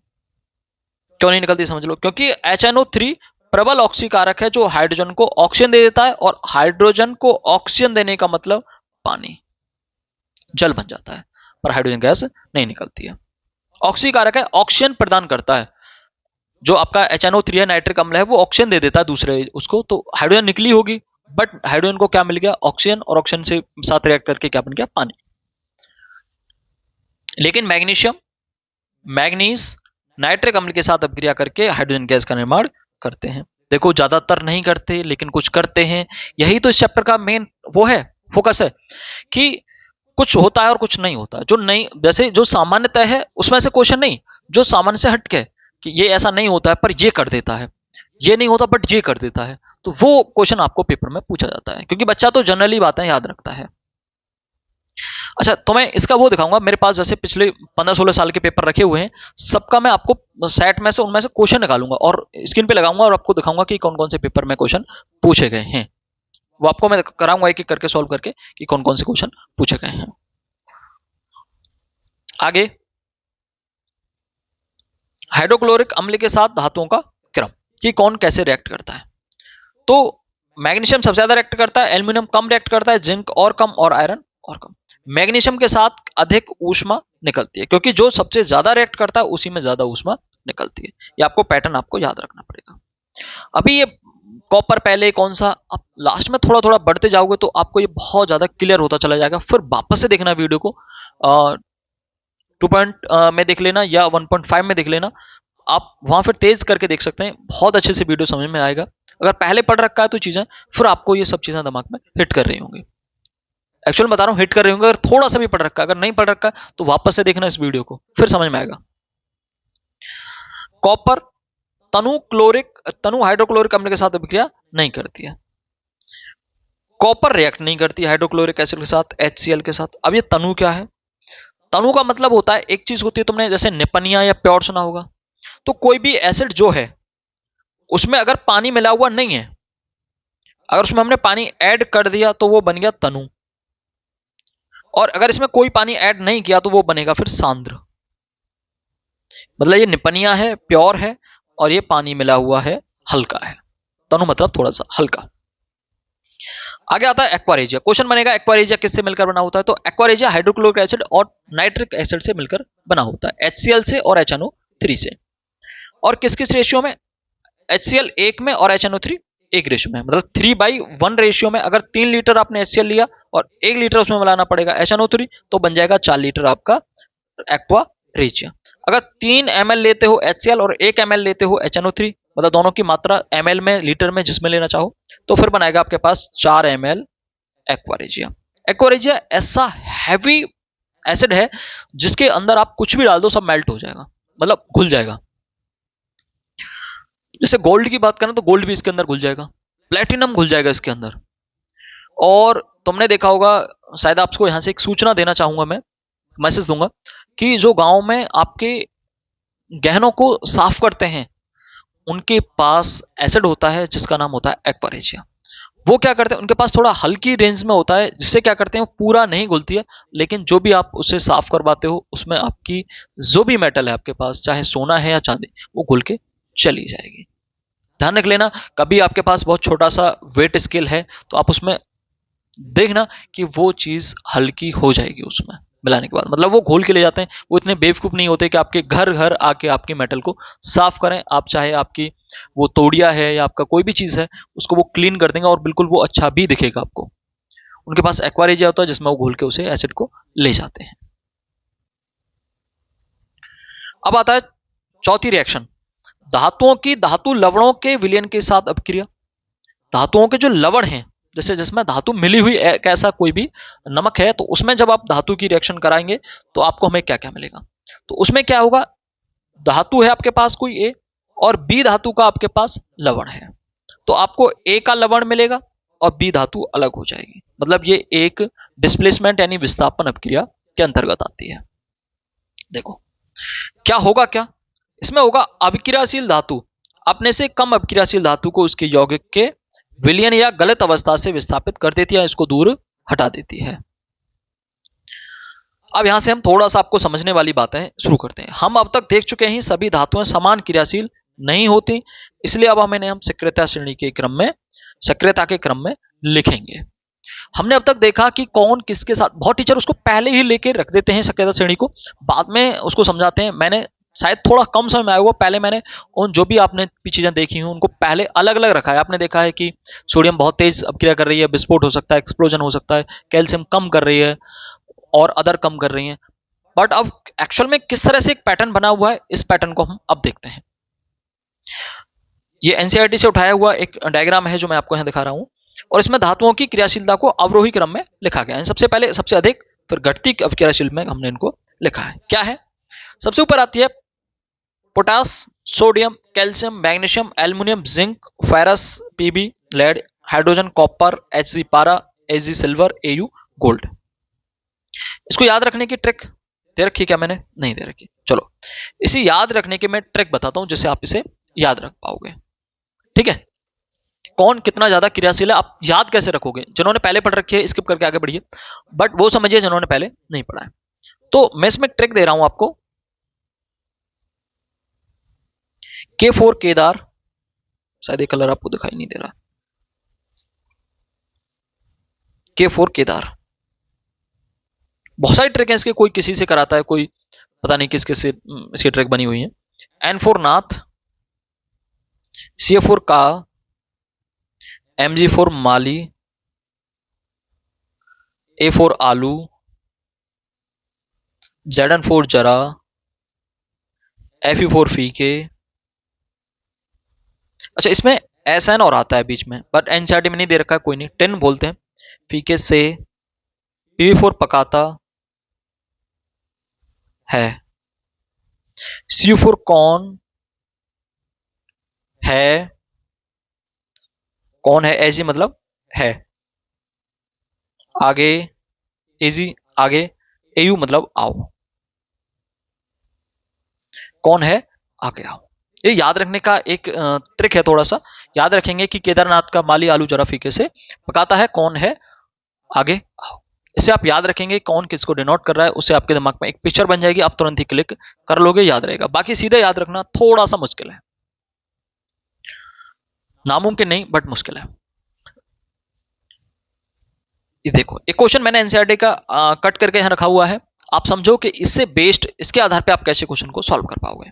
Speaker 1: क्यों नहीं निकलती समझ लो, क्योंकि HNO3 प्रबल ऑक्सीकारक है जो हाइड्रोजन को ऑक्सीजन दे देता है, और हाइड्रोजन को ऑक्सीजन देने का मतलब पानी, जल बन जाता है, पर हाइड्रोजन गैस नहीं निकलती है। ऑक्सीकारक है, ऑक्सीजन प्रदान करता है, जो आपका HNO3 है, नाइट्रिक अम्ल है, वो ऑक्सीजन दे देता है दूसरे उसको, तो हाइड्रोजन निकली होगी, बट हाइड्रोजन को क्या मिल गया, ऑक्सीजन, और ऑक्सीजन से साथ रिएक्ट करके क्या बन गया, पानी। लेकिन मैग्नीशियम, मैग्नीज नाइट्रिक अम्ल के साथ अपक्रिया करके हाइड्रोजन गैस का निर्माण करते हैं। देखो ज्यादातर नहीं करते लेकिन कुछ करते हैं, यही तो इस चैप्टर का मेन वो है, फोकस है, कि कुछ होता है और कुछ नहीं होता। जो नहीं, जैसे जो सामान्यतः है उसमें से क्वेश्चन नहीं, जो सामान्य से हट के कि ये ऐसा नहीं होता है पर ये कर देता है, ये नहीं होता बट ये कर देता है, तो वो क्वेश्चन आपको पेपर में पूछा जाता है, क्योंकि बच्चा तो जनरली बातें याद रखता है। अच्छा, तो मैं इसका वो दिखाऊंगा, मेरे पास जैसे पिछले 15-16 साल के पेपर रखे हुए हैं, सबका मैं आपको सेट में से उनमें से क्वेश्चन निकालूंगा और स्क्रीन पे लगाऊंगा और आपको दिखाऊंगा कि कौन कौन से पेपर में क्वेश्चन पूछे गए हैं। वो आपको मैं कराऊंगा एक एक करके सॉल्व करके कि कौन कौन से क्वेश्चन पूछे गए हैं। आगे, हाइड्रोक्लोरिक अम्ल के साथ धातुओं का क्रम, कि कौन कैसे रिएक्ट करता है। तो मैग्नीशियम सबसे ज्यादा रिएक्ट करता है, एल्यूमिनियम कम रिएक्ट करता है, जिंक और कम, और आयरन और कम। मैग्नीशियम के साथ अधिक ऊष्मा निकलती है, क्योंकि जो सबसे ज्यादा रिएक्ट करता है उसी में ज्यादा ऊष्मा निकलती है। ये आपको पैटर्न आपको याद रखना पड़ेगा। अभी ये कॉपर पहले कौन सा, आप लास्ट में थोड़ा थोड़ा बढ़ते जाओगे तो आपको ये बहुत ज्यादा क्लियर होता चला जाएगा। फिर वापस से देखना वीडियो को, 2 में देख लेना या 1.5 में देख लेना, आप वहां फिर तेज करके देख सकते हैं, बहुत अच्छे से वीडियो समझ में आएगा। अगर पहले पढ़ रखा है तो चीजें फिर आपको ये सब चीजें दिमाग में हिट कर रही होंगी। एक्चुअल बता रहा हूं, हिट कर रही होंगी। अगर थोड़ा सा भी पढ़ रखा है, अगर नहीं पढ़ रखा है तो वापस से देखना इस वीडियो को, फिर समझ में आएगा। कॉपर तनु हाइड्रोक्लोरिक अम्ल के साथ अभिक्रिया नहीं करती है। कॉपर रिएक्ट नहीं करती हाइड्रोक्लोरिक एसिड के साथ, HCl के साथ। अब ये तनु क्या है, तनु का मतलब होता है, एक चीज होती है, तुमने जैसे निपनिया या प्योर सुना होगा, तो कोई भी एसिड जो है उसमें अगर पानी मिला हुआ नहीं है, अगर उसमें हमने पानी ऐड कर दिया तो वो बन गया तनु, और अगर इसमें कोई पानी ऐड नहीं किया तो वो बनेगा फिर सांद्र। मतलब ये निपनिया है, प्योर है, और ये पानी मिला हुआ है, हल्का है। तनु मतलब थोड़ा सा हल्का। आगे आता है एक्वारेजिया। क्वेश्चन बनेगा एक्वारेजिया किससे मिलकर बना होता है, तो एक्वारेजिया हाइड्रोक्लोरिक एसिड और नाइट्रिक एसिड से मिलकर बना होता है, HCl से और HNO3 से। और किस किस रेशियो में, HCl 1 में और HNO3 1 रेशियो में, मतलब 3/1 रेशियो में। अगर 3 लीटर आपने HCl लिया और 1 लीटर उसमें मिलाना पड़ेगा HNO3, तो बन जाएगा 4 लीटर आपका एक्वारेजिया। अगर 3 ml लेते हो HCl और 1 ml लेते हो HNO3, मतलब दोनों की मात्रा ml में, लीटर में, जिसमें लेना चाहो, तो फिर बनाएगा आपके पास 4 ml एक्वारेजिया। एक्वारेजिया ऐसा हैवी एसिड है जिसके अंदर आप कुछ भी डाल दो सब मेल्ट हो जाएगा, मतलब घुल जाएगा। जैसे गोल्ड की बात करें तो गोल्ड भी इसके अंदर घुल जाएगा, प्लेटिनम घुल जाएगा इसके अंदर। और तुमने देखा होगा, शायद आपको यहां से एक सूचना देना चाहूंगा, मैं मैसेज दूंगा कि जो गांव में आपके गहनों को साफ करते हैं उनके पास एसिड होता है जिसका नाम होता है एक्वारेजिया। वो क्या करते हैं, उनके पास थोड़ा हल्की रेंज में होता है, जिससे क्या करते हैं, वो पूरा नहीं घुलती है, लेकिन जो भी आप उससे साफ करवाते हो उसमें आपकी जो भी मेटल है आपके पास, चाहे सोना है या चांदी, वो घुल के चली जाएगी। ध्यान रख लेना, कभी आपके पास बहुत छोटा सा वेट स्केल है तो आप उसमें देखना कि वो चीज हल्की हो जाएगी उसमें मिलाने के बाद, मतलब वो घोल के ले जाते हैं। वो इतने बेवकूफ नहीं होते कि आपके घर घर आके आपकी मेटल को साफ करें। आप चाहे आपकी वो तोड़िया है या आपका कोई भी चीज है, उसको वो क्लीन कर देंगे और बिल्कुल वो अच्छा भी दिखेगा आपको। उनके पास एक्वारेजिया होता है जिसमें वो घोल के उसे एसिड को ले जाते हैं। अब आता है चौथी रिएक्शन, धातुओं की धातु लवणों के विलयन के साथ अपक्रिया। धातुओं के जो लवण हैं, जैसे जिसमें धातु मिली हुई एक ऐसा कोई भी नमक है, तो उसमें जब आप धातु की रिएक्शन कराएंगे तो आपको हमें क्या क्या मिलेगा। तो उसमें क्या होगा, धातु है आपके पास कोई ए और बी धातु का आपके पास लवण है, तो आपको ए का लवण मिलेगा और बी धातु अलग हो जाएगी। मतलब ये एक डिस्प्लेसमेंट यानी विस्थापन अपक्रिया के अंतर्गत आती है। देखो क्या होगा, क्या इसमें होगा, अभिक्रियाशील धातु अपने से कम अभिक्रियाशील धातु को उसके यौगिक के विलयन या गलत अवस्था से विस्थापित कर देती है, इसको दूर हटा देती है। अब यहां से हम थोड़ा सा आपको समझने वाली बातें शुरू करते हैं। हम अब तक देख चुके हैं सभी धातुएं समान क्रियाशील नहीं होती, इसलिए अब हम सक्रियता श्रेणी के क्रम में, सक्रियता के क्रम में लिखेंगे। हमने अब तक देखा कि कौन किसके साथ, बहुत टीचर उसको पहले ही लेके रख देते हैं सक्रियता श्रेणी को, बाद में उसको समझाते हैं। मैंने शायद थोड़ा कम समय में आया हुआ, पहले मैंने उन जो भी आपने चीजें देखी हूं उनको पहले अलग अलग रखा है। आपने देखा है कि सोडियम बहुत तेज अपक्रिया कर रही है, विस्फोट हो सकता है, एक्सप्लोजन हो सकता है, कैल्शियम कम कर रही है और अदर कम कर रही है। बट अब एक्चुअल में किस तरह से एक पैटर्न बना हुआ है, इस पैटर्न को हम अब देखते हैं। ये एनसीईआरटी से उठाया हुआ एक डायग्राम है जो मैं आपको यहां दिखा रहा हूं, और इसमें धातुओं की क्रियाशीलता को अवरोही क्रम में लिखा गया है। सबसे पहले सबसे अधिक, फिर घटती क्रियाशील में हमने इनको लिखा है। क्या है, सबसे ऊपर आती है potash, sodium, calcium, magnesium, aluminium, zinc, ferrous, PB, lead, hydrogen, copper, HG पारा, एचजी सिल्वर, एयू गोल्ड। इसको याद रखने की ट्रिक दे रखी क्या मैंने, नहीं दे रखी। चलो इसे याद रखने की मैं ट्रिक बताता हूं जिससे आप इसे याद रख पाओगे। ठीक है, कौन कितना ज्यादा क्रियाशील है आप याद कैसे रखोगे, जिन्होंने पहले पढ़ रखी है स्किप करके आगे बढ़िए, बट वो समझिए जिन्होंने पहले नहीं पढ़ा है। तो मैं इसमें ट्रिक दे रहा हूं आपको। K4 केदार, शायद ये कलर आपको दिखाई नहीं दे रहा, K4 केदार। बहुत सारी ट्रिक है इसके, कोई किसी से कराता है, कोई पता नहीं किस किस से इसकी ट्रिक बनी हुई है। N4 नाथ, CF4 का, Mg4 माली, A4 आलू, Zn4 जरा, Fe4 फीके। अच्छा इसमें SN और आता है बीच में, बट एनसीईआरटी में नहीं दे रखा है, कोई नहीं, टिन बोलते हैं। फीके से PV4 पकाता है, CU4 कौन है, कौन है, एजी मतलब है, आगे एजी, आगे एयू मतलब आओ, कौन है, आगे आओ। ये याद रखने का एक ट्रिक है, थोड़ा सा याद रखेंगे कि केदारनाथ का माली आलू जरा फीके से पकाता है, कौन है, आगे आओ। इसे आप याद रखेंगे कौन किसको डिनोट कर रहा है, उससे आपके दिमाग में एक पिक्चर बन जाएगी, आप तुरंत ही क्लिक कर लोगे, याद रहेगा। बाकी सीधे याद रखना थोड़ा सा मुश्किल है, नामुमकिन नहीं बट मुश्किल है। ये देखो एक क्वेश्चन मैंने एनसीईआरटी का कट करके यहां रखा हुआ है, आप समझो कि इससे बेस्ड, इसके आधार पे आप कैसे क्वेश्चन को सॉल्व कर पाओगे।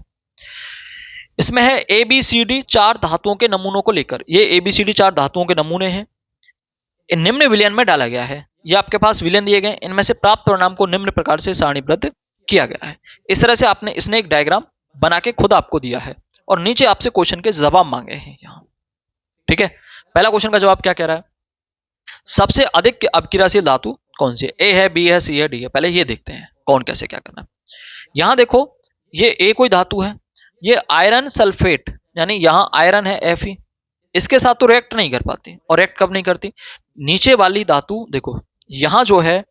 Speaker 1: इसमें है ABCD 4 धातुओं के नमूनों को लेकर, ये ABCD 4 धातुओं के नमूने हैं, निम्न विलयन में डाला गया है। ये आपके पास विलयन दिए गए, इनमें से प्राप्त परिणाम को निम्न प्रकार से सारणीबद्ध किया गया है। इस तरह से आपने, इसने एक डायग्राम बना के खुद आपको दिया है और नीचे आपसे क्वेश्चन के जवाब मांगे हैं यहां। ठीक है, पहला क्वेश्चन का जवाब क्या कह रहा है, सबसे अधिक अपक्रियाशील धातु कौन सी है, ए है, बी है, सी है, डी है। पहले ये देखते हैं कौन कैसे क्या करना है। यहां देखो ये ए कोई धातु है, ये आयरन सल्फेट यानी यहां आयरन है Fe, इसके साथ तो रिएक्ट नहीं कर पाती, और रिएक्ट कब नहीं करती, नीचे वाली धातु देखो यहां जो है,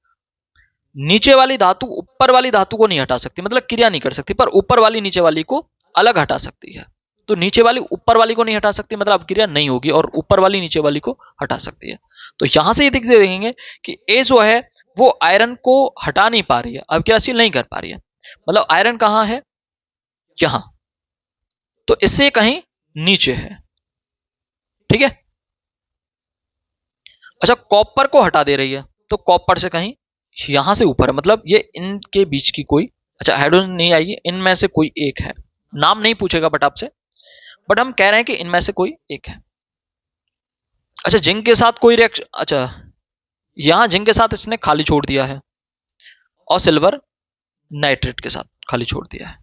Speaker 1: नीचे वाली धातु ऊपर वाली धातु को नहीं हटा सकती, मतलब क्रिया नहीं कर सकती, पर ऊपर वाली नीचे वाली को अलग हटा सकती है। तो नीचे वाली ऊपर वाली को नहीं हटा सकती, मतलब क्रिया नहीं होगी, और ऊपर वाली नीचे वाली को हटा सकती है। तो यहां से ये देखेंगे कि ए जो है वो आयरन को हटा नहीं पा रही है, अपक्रियाशील नहीं कर पा रही है, मतलब आयरन कहां है, यहां, तो इससे कहीं नीचे है। ठीक है, अच्छा कॉपर को हटा दे रही है, तो कॉपर से कहीं यहां से ऊपर है, मतलब ये इनके बीच की कोई, अच्छा हाइड्रोजन नहीं आएगी, इनमें से कोई एक है, नाम नहीं पूछेगा बट आपसे, बट हम कह रहे हैं कि इनमें से कोई एक है। अच्छा जिंक के साथ कोई रिएक्शन, अच्छा यहां जिंक के साथ इसने खाली छोड़ दिया है, और सिल्वर नाइट्रेट के साथ खाली छोड़ दिया है।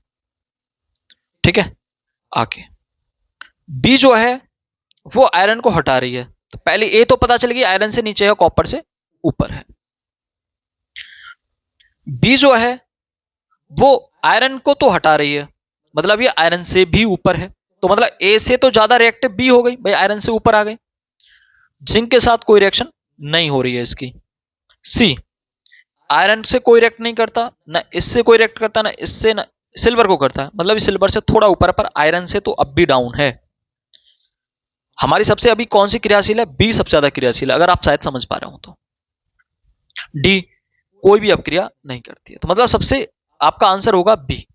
Speaker 1: ठीक है, आगे बी जो है वो आयरन को हटा रही है, तो पहले ए तो पता चल गई आयरन से नीचे है, कॉपर से ऊपर है। बी जो है वो आयरन को तो हटा रही है, मतलब ये आयरन से भी ऊपर है, तो मतलब ए से तो ज्यादा रिएक्टिव बी हो गई भाई, आयरन से ऊपर आ गई। जिंक के साथ कोई रिएक्शन नहीं हो रही है इसकी। सी आयरन से कोई रिएक्ट नहीं करता, ना इससे कोई रिएक्ट करता, ना इससे, ना सिल्वर को करता है, मतलब सिल्वर से थोड़ा ऊपर है, पर आयरन से तो अब भी डाउन है। हमारी सबसे अभी कौन सी क्रियाशील है, बी सबसे ज्यादा क्रियाशील है, अगर आप शायद समझ पा रहे हो तो। डी कोई भी अपक्रिया नहीं करती है, तो मतलब सबसे आपका आंसर होगा बी।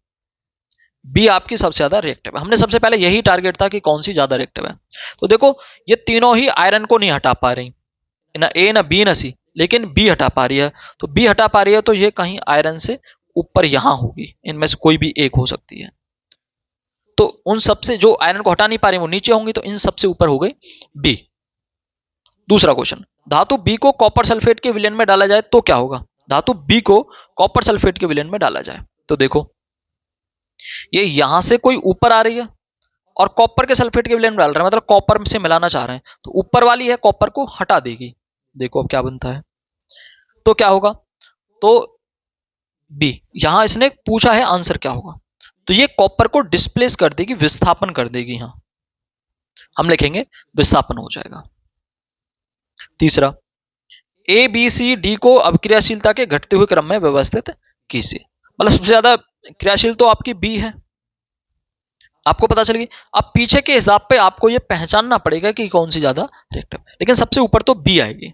Speaker 1: बी आपकी सबसे ज्यादा रिएक्टिव है। हमने सबसे पहले यही टारगेट था कि कौन सी ज्यादा रिएक्टिव है। तो देखो ये तीनों ही आयरन को नहीं हटा पा रही, ना ए ना बी ना सी, लेकिन बी हटा पा रही है, तो बी हटा पा रही है तो ये कहीं आयरन से ऊपर यहां होगी, इनमें से कोई भी एक हो सकती है। तो उन सबसे जो आयरन को हटा नहीं पा रही वो नीचे होंगी, तो इन सबसे ऊपर हो गई बी। दूसरा क्वेश्चन, धातु बी को कॉपर सल्फेट के विलयन में डाला जाए तो क्या होगा, धातु बी को कॉपर सल्फेट के विलयन में डाला जाए, तो देखो ये यहां से कोई ऊपर आ रही है और कॉपर के सल्फेट के विलयन में डाल रहे हैं, मतलब कॉपर से मिलाना चाह रहे हैं, तो ऊपर वाली है कॉपर को हटा देगी। देखो अब क्या बनता है, तो क्या होगा, तो बी, यहां इसने पूछा है आंसर क्या होगा, तो ये कॉपर को डिस्प्लेस कर देगी, विस्थापन कर देगी, यहां हम लिखेंगे विस्थापन हो जाएगा। तीसरा, ए बी सी डी को अपक्रियाशीलता के घटते हुए क्रम में व्यवस्थित कीजिए, मतलब सबसे ज्यादा क्रियाशील तो आपकी बी है, आपको पता चल गई। अब पीछे के हिसाब पे आपको ये पहचानना पड़ेगा कि कौन सी ज्यादा रिएक्टिव, लेकिन सबसे ऊपर तो बी आएगी,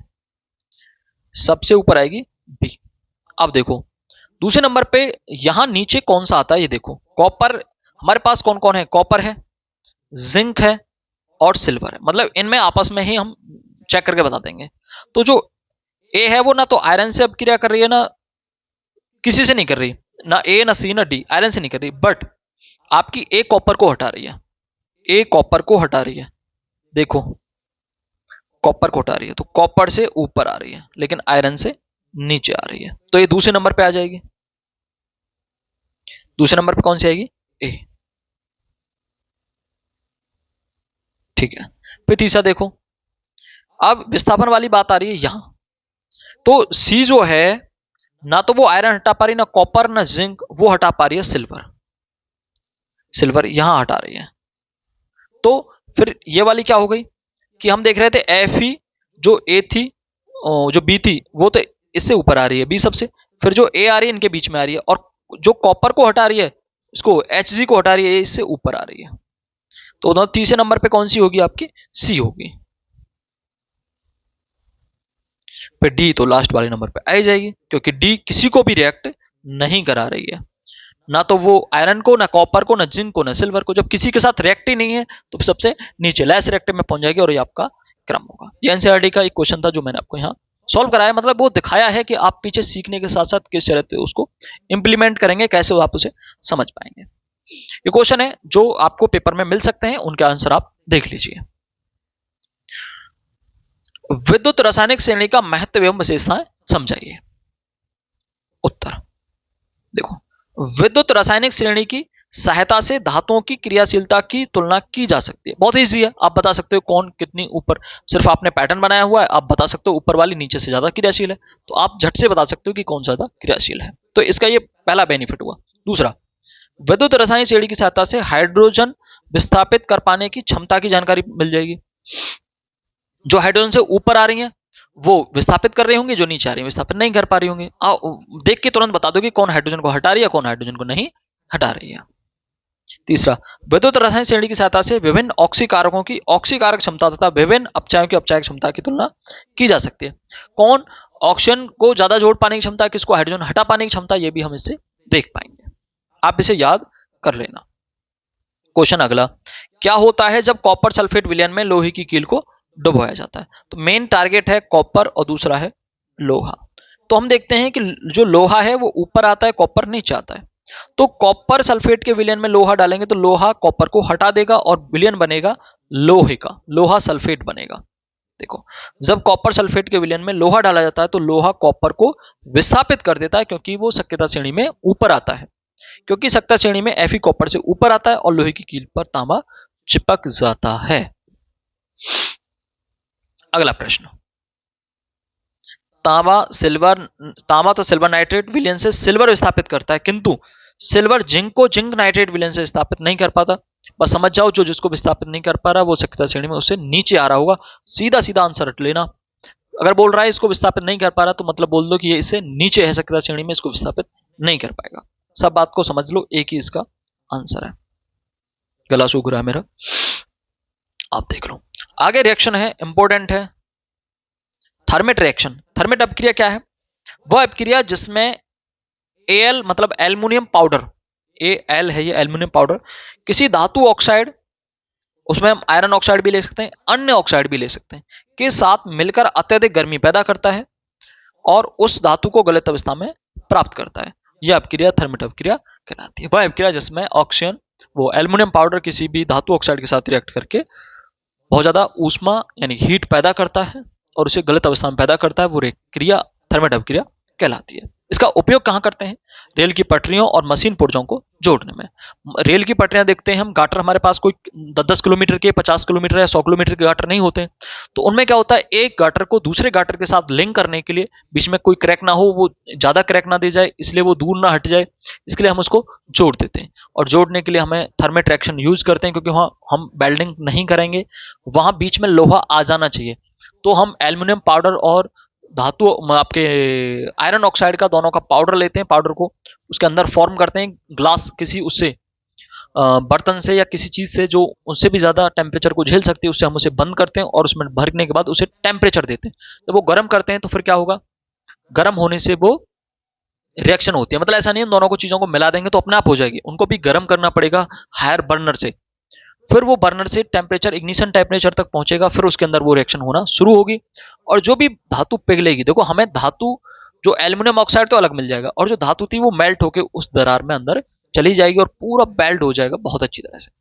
Speaker 1: सबसे ऊपर आएगी बी। अब देखो दूसरे नंबर पे यहां नीचे कौन सा आता है, ये देखो कॉपर, हमारे पास कौन कौन है, कॉपर है, जिंक है और सिल्वर है, मतलब इनमें आपस में ही हम चेक करके बता देंगे। तो जो ए है वो ना तो आयरन से अपक्रिया कर रही है, ना किसी से नहीं कर रही, ना ए ना सी ना डी, आयरन से नहीं कर रही, बट आपकी ए कॉपर को हटा रही है, ए कॉपर को हटा रही है, देखो कॉपर को हटा रही है, तो कॉपर से ऊपर आ रही है, लेकिन आयरन से नीचे आ रही है, तो ये दूसरे नंबर पे आ जाएगी। दूसरे नंबर पे कौन सी आएगी, ए। ठीक है, फिर तीसरा देखो, अब विस्थापन वाली बात आ रही है यहां, तो सी जो है ना तो वो आयरन हटा पा रही, ना कॉपर ना जिंक, वो हटा पा रही है सिल्वर, सिल्वर यहां हटा रही है। तो फिर ये वाली क्या हो गई कि हम देख रहे थे एफ ई जो ए थी, जो बी थी वो तो इससे ऊपर आ रही है, बी सबसे, फिर जो ए आ रही है इनके बीच में आ रही है, और जो कॉपर को हटा रही है, इसको एच जी को हटा रही है, इससे ऊपर आ रही है। तो तीसरे नंबर पे कौन सी होगी आपकी, सी होगी। फिर डी तो लास्ट वाले नंबर पे आ जाएगी, क्योंकि डी किसी को भी रिएक्ट नहीं करा रही है, ना तो वो आयरन को, ना कॉपर को, ना जिंक को, ना सिल्वर को। जब किसी के साथ रिएक्ट ही नहीं है तो सबसे नीचे लेस रिएक्टिव में पहुंच जाएगी, और ये आपका क्रम होगा। ये एनसीईआरटी का एक क्वेश्चन था जो मैंने आपको यहाँ सॉल्व कराया, मतलब वो दिखाया है कि आप पीछे सीखने के साथ साथ किस तरह से उसको इंप्लीमेंट करेंगे, कैसे आप उसे समझ पाएंगे। ये क्वेश्चन है जो आपको पेपर में मिल सकते हैं, उनके आंसर आप देख लीजिए। विद्युत रासायनिक श्रेणी का महत्व एवं विशेषताएं समझाइए। उत्तर देखो, विद्युत रासायनिक श्रेणी की सहायता से धातुओं की क्रियाशीलता की तुलना की जा सकती है। बहुत ईजी है, आप बता सकते हो कौन कितनी ऊपर, सिर्फ आपने पैटर्न बनाया हुआ है, आप बता सकते हो ऊपर वाली नीचे से ज्यादा क्रियाशील है, तो आप झट से बता सकते हो कि कौन ज्यादा क्रियाशील है। तो इसका ये पहला बेनिफिट हुआ। दूसरा, विद्युत रसायन श्रेणी की सहायता से हाइड्रोजन विस्थापित कर पाने की क्षमता की जानकारी मिल जाएगी। जो हाइड्रोजन से ऊपर आ रही है वो विस्थापित कर रही होंगी, जो नीचे आ रही है विस्थापित नहीं कर पा रही होंगी। देख के तुरंत बता दो कि कौन हाइड्रोजन को हटा रही है, कौन हाइड्रोजन को नहीं हटा रही है। तीसरा, विद्युत रसायन श्रेणी की सहायता से विभिन्न ऑक्सीकारकों की ऑक्सीकारक क्षमता तथा विभिन्न अपचायों की अपचायक क्षमता की तुलना की जा सकती है। कौन ऑक्सीजन को ज्यादा जोड़ पाने की क्षमता, किसको हाइड्रोजन हटा पाने की क्षमता, ये भी हम इससे देख पाएंगे। आप इसे याद कर लेना। क्वेश्चन अगला, क्या होता है जब कॉपर सल्फेट विलयन में लोहे की कील को डुबोया जाता है? तो मेन टारगेट है कॉपर और दूसरा है लोहा। तो हम देखते हैं कि जो लोहा है वो ऊपर आता है, कॉपर नीचे आता है। तो कॉपर सल्फेट के विलयन में लोहा डालेंगे तो लोहा कॉपर को हटा देगा और विलयन बनेगा लोहे का, लोहा सल्फेट बनेगा। देखो, जब कॉपर सल्फेट के विलयन में लोहा डाला जाता है तो लोहा कॉपर को विस्थापित कर देता है, क्योंकि वो सक्रियता श्रेणी में ऊपर आता है। क्योंकि सक्रियता श्रेणी में Fe कॉपर से ऊपर आता है और लोहे की कील पर तांबा चिपक जाता है। अगला प्रश्न, तांबा तो सिल्वर नाइट्रेट विलयन से सिल्वर विस्थापित करता है, किंतु सिल्वर जिंक को जिंक नाइट्रेट विलयन से विस्थापित नहीं कर पाता। बस समझ जाओ, जो जिसको विस्थापित नहीं कर पा रहा वो सक्रियता श्रेणी में उससे नीचे आ रहा होगा। सीधा सीधा आंसर रट लेना। अगर बोल रहा है इसको विस्थापित नहीं कर पा रहा, तो मतलब बोल दो कि ये इससे नीचे है सक्रियता श्रेणी में, इसको विस्थापित नहीं कर पाएगा। सब बात को समझ लो, एक ही इसका आंसर है। गला सूख रहा है मेरा, आप देख लो। आगे रिएक्शन है, इंपॉर्टेंट है, थर्मेट रिएक्शन। थर्मेट अपक्रिया क्या है? वह अपक्रिया जिसमें Al मतलब एल्युमिनियम पाउडर, Al है ये एल्युमिनियम पाउडर, किसी धातु ऑक्साइड, उसमें हम आयरन ऑक्साइड भी ले सकते हैं, अन्य ऑक्साइड भी ले सकते हैं, के साथ मिलकर अत्यधिक गर्मी पैदा करता है और उस धातु को गलत अवस्था में प्राप्त करता है। यह अपक्रिया थर्मेट अपक्रिया कहलाती है। वह अपक्रिया जिसमें ऑक्सीजन, वो एल्युमिनियम पाउडर किसी भी धातु ऑक्साइड के साथ रिएक्ट करके बहुत ज्यादा ऊष्मा यानी हीट पैदा करता है और उसे गलत अवस्था में पैदा करता है, वो क्रिया थर्मेट अपक्रिया कहलाती है। इसका उपयोग कहां करते हैं? रेल की पटरियों और मशीन पुर्जों को जोड़ने में। रेल की पटरियां देखते हैं हम, गाटर हमारे पास कोई 10-10 किलोमीटर के, 50 किलोमीटर या 100 किलोमीटर के गाटर नहीं होते, तो उनमें क्या होता है, एक गाटर को दूसरे गाटर के साथ लिंक करने के लिए, बीच में कोई क्रैक ना हो, वो ज्यादा क्रैक ना दे जाए, इसलिए वो दूर ना हट जाए, इसके लिए हम उसको जोड़ देते हैं। और जोड़ने के लिए हमें थर्मेट रिएक्शन यूज करते हैं, क्योंकि वहां हम वेल्डिंग नहीं करेंगे, वहां बीच में लोहा आ जाना चाहिए। तो हम एल्युमिनियम पाउडर और धातु आपके आयरन ऑक्साइड का, दोनों का पाउडर लेते हैं, पाउडर को उसके अंदर फॉर्म करते हैं, ग्लास किसी उससे बर्तन से या किसी चीज से जो उससे भी ज्यादा टेम्परेचर को झेल सकती है, उससे हम उसे बंद करते हैं और उसमें भरने के बाद उसे टेम्परेचर देते हैं। जब वो गर्म करते हैं तो फिर क्या होगा, गर्म होने से वो रिएक्शन होती है। मतलब ऐसा नहीं है दोनों को चीजों को मिला देंगे तो अपने आप हो जाएगी, उनको भी गर्म करना पड़ेगा हायर बर्नर से, फिर वो बर्नर से टेम्परेचर, इग्निशन टेम्परेचर तक पहुंचेगा, फिर उसके अंदर वो रिएक्शन होना शुरू होगी और जो भी धातु पिघलेगी, देखो हमें धातु जो एल्युमिनियम ऑक्साइड तो अलग मिल जाएगा और जो धातु थी वो मेल्ट होकर उस दरार में अंदर चली जाएगी और पूरा बेल्ट हो जाएगा बहुत अच्छी तरह से।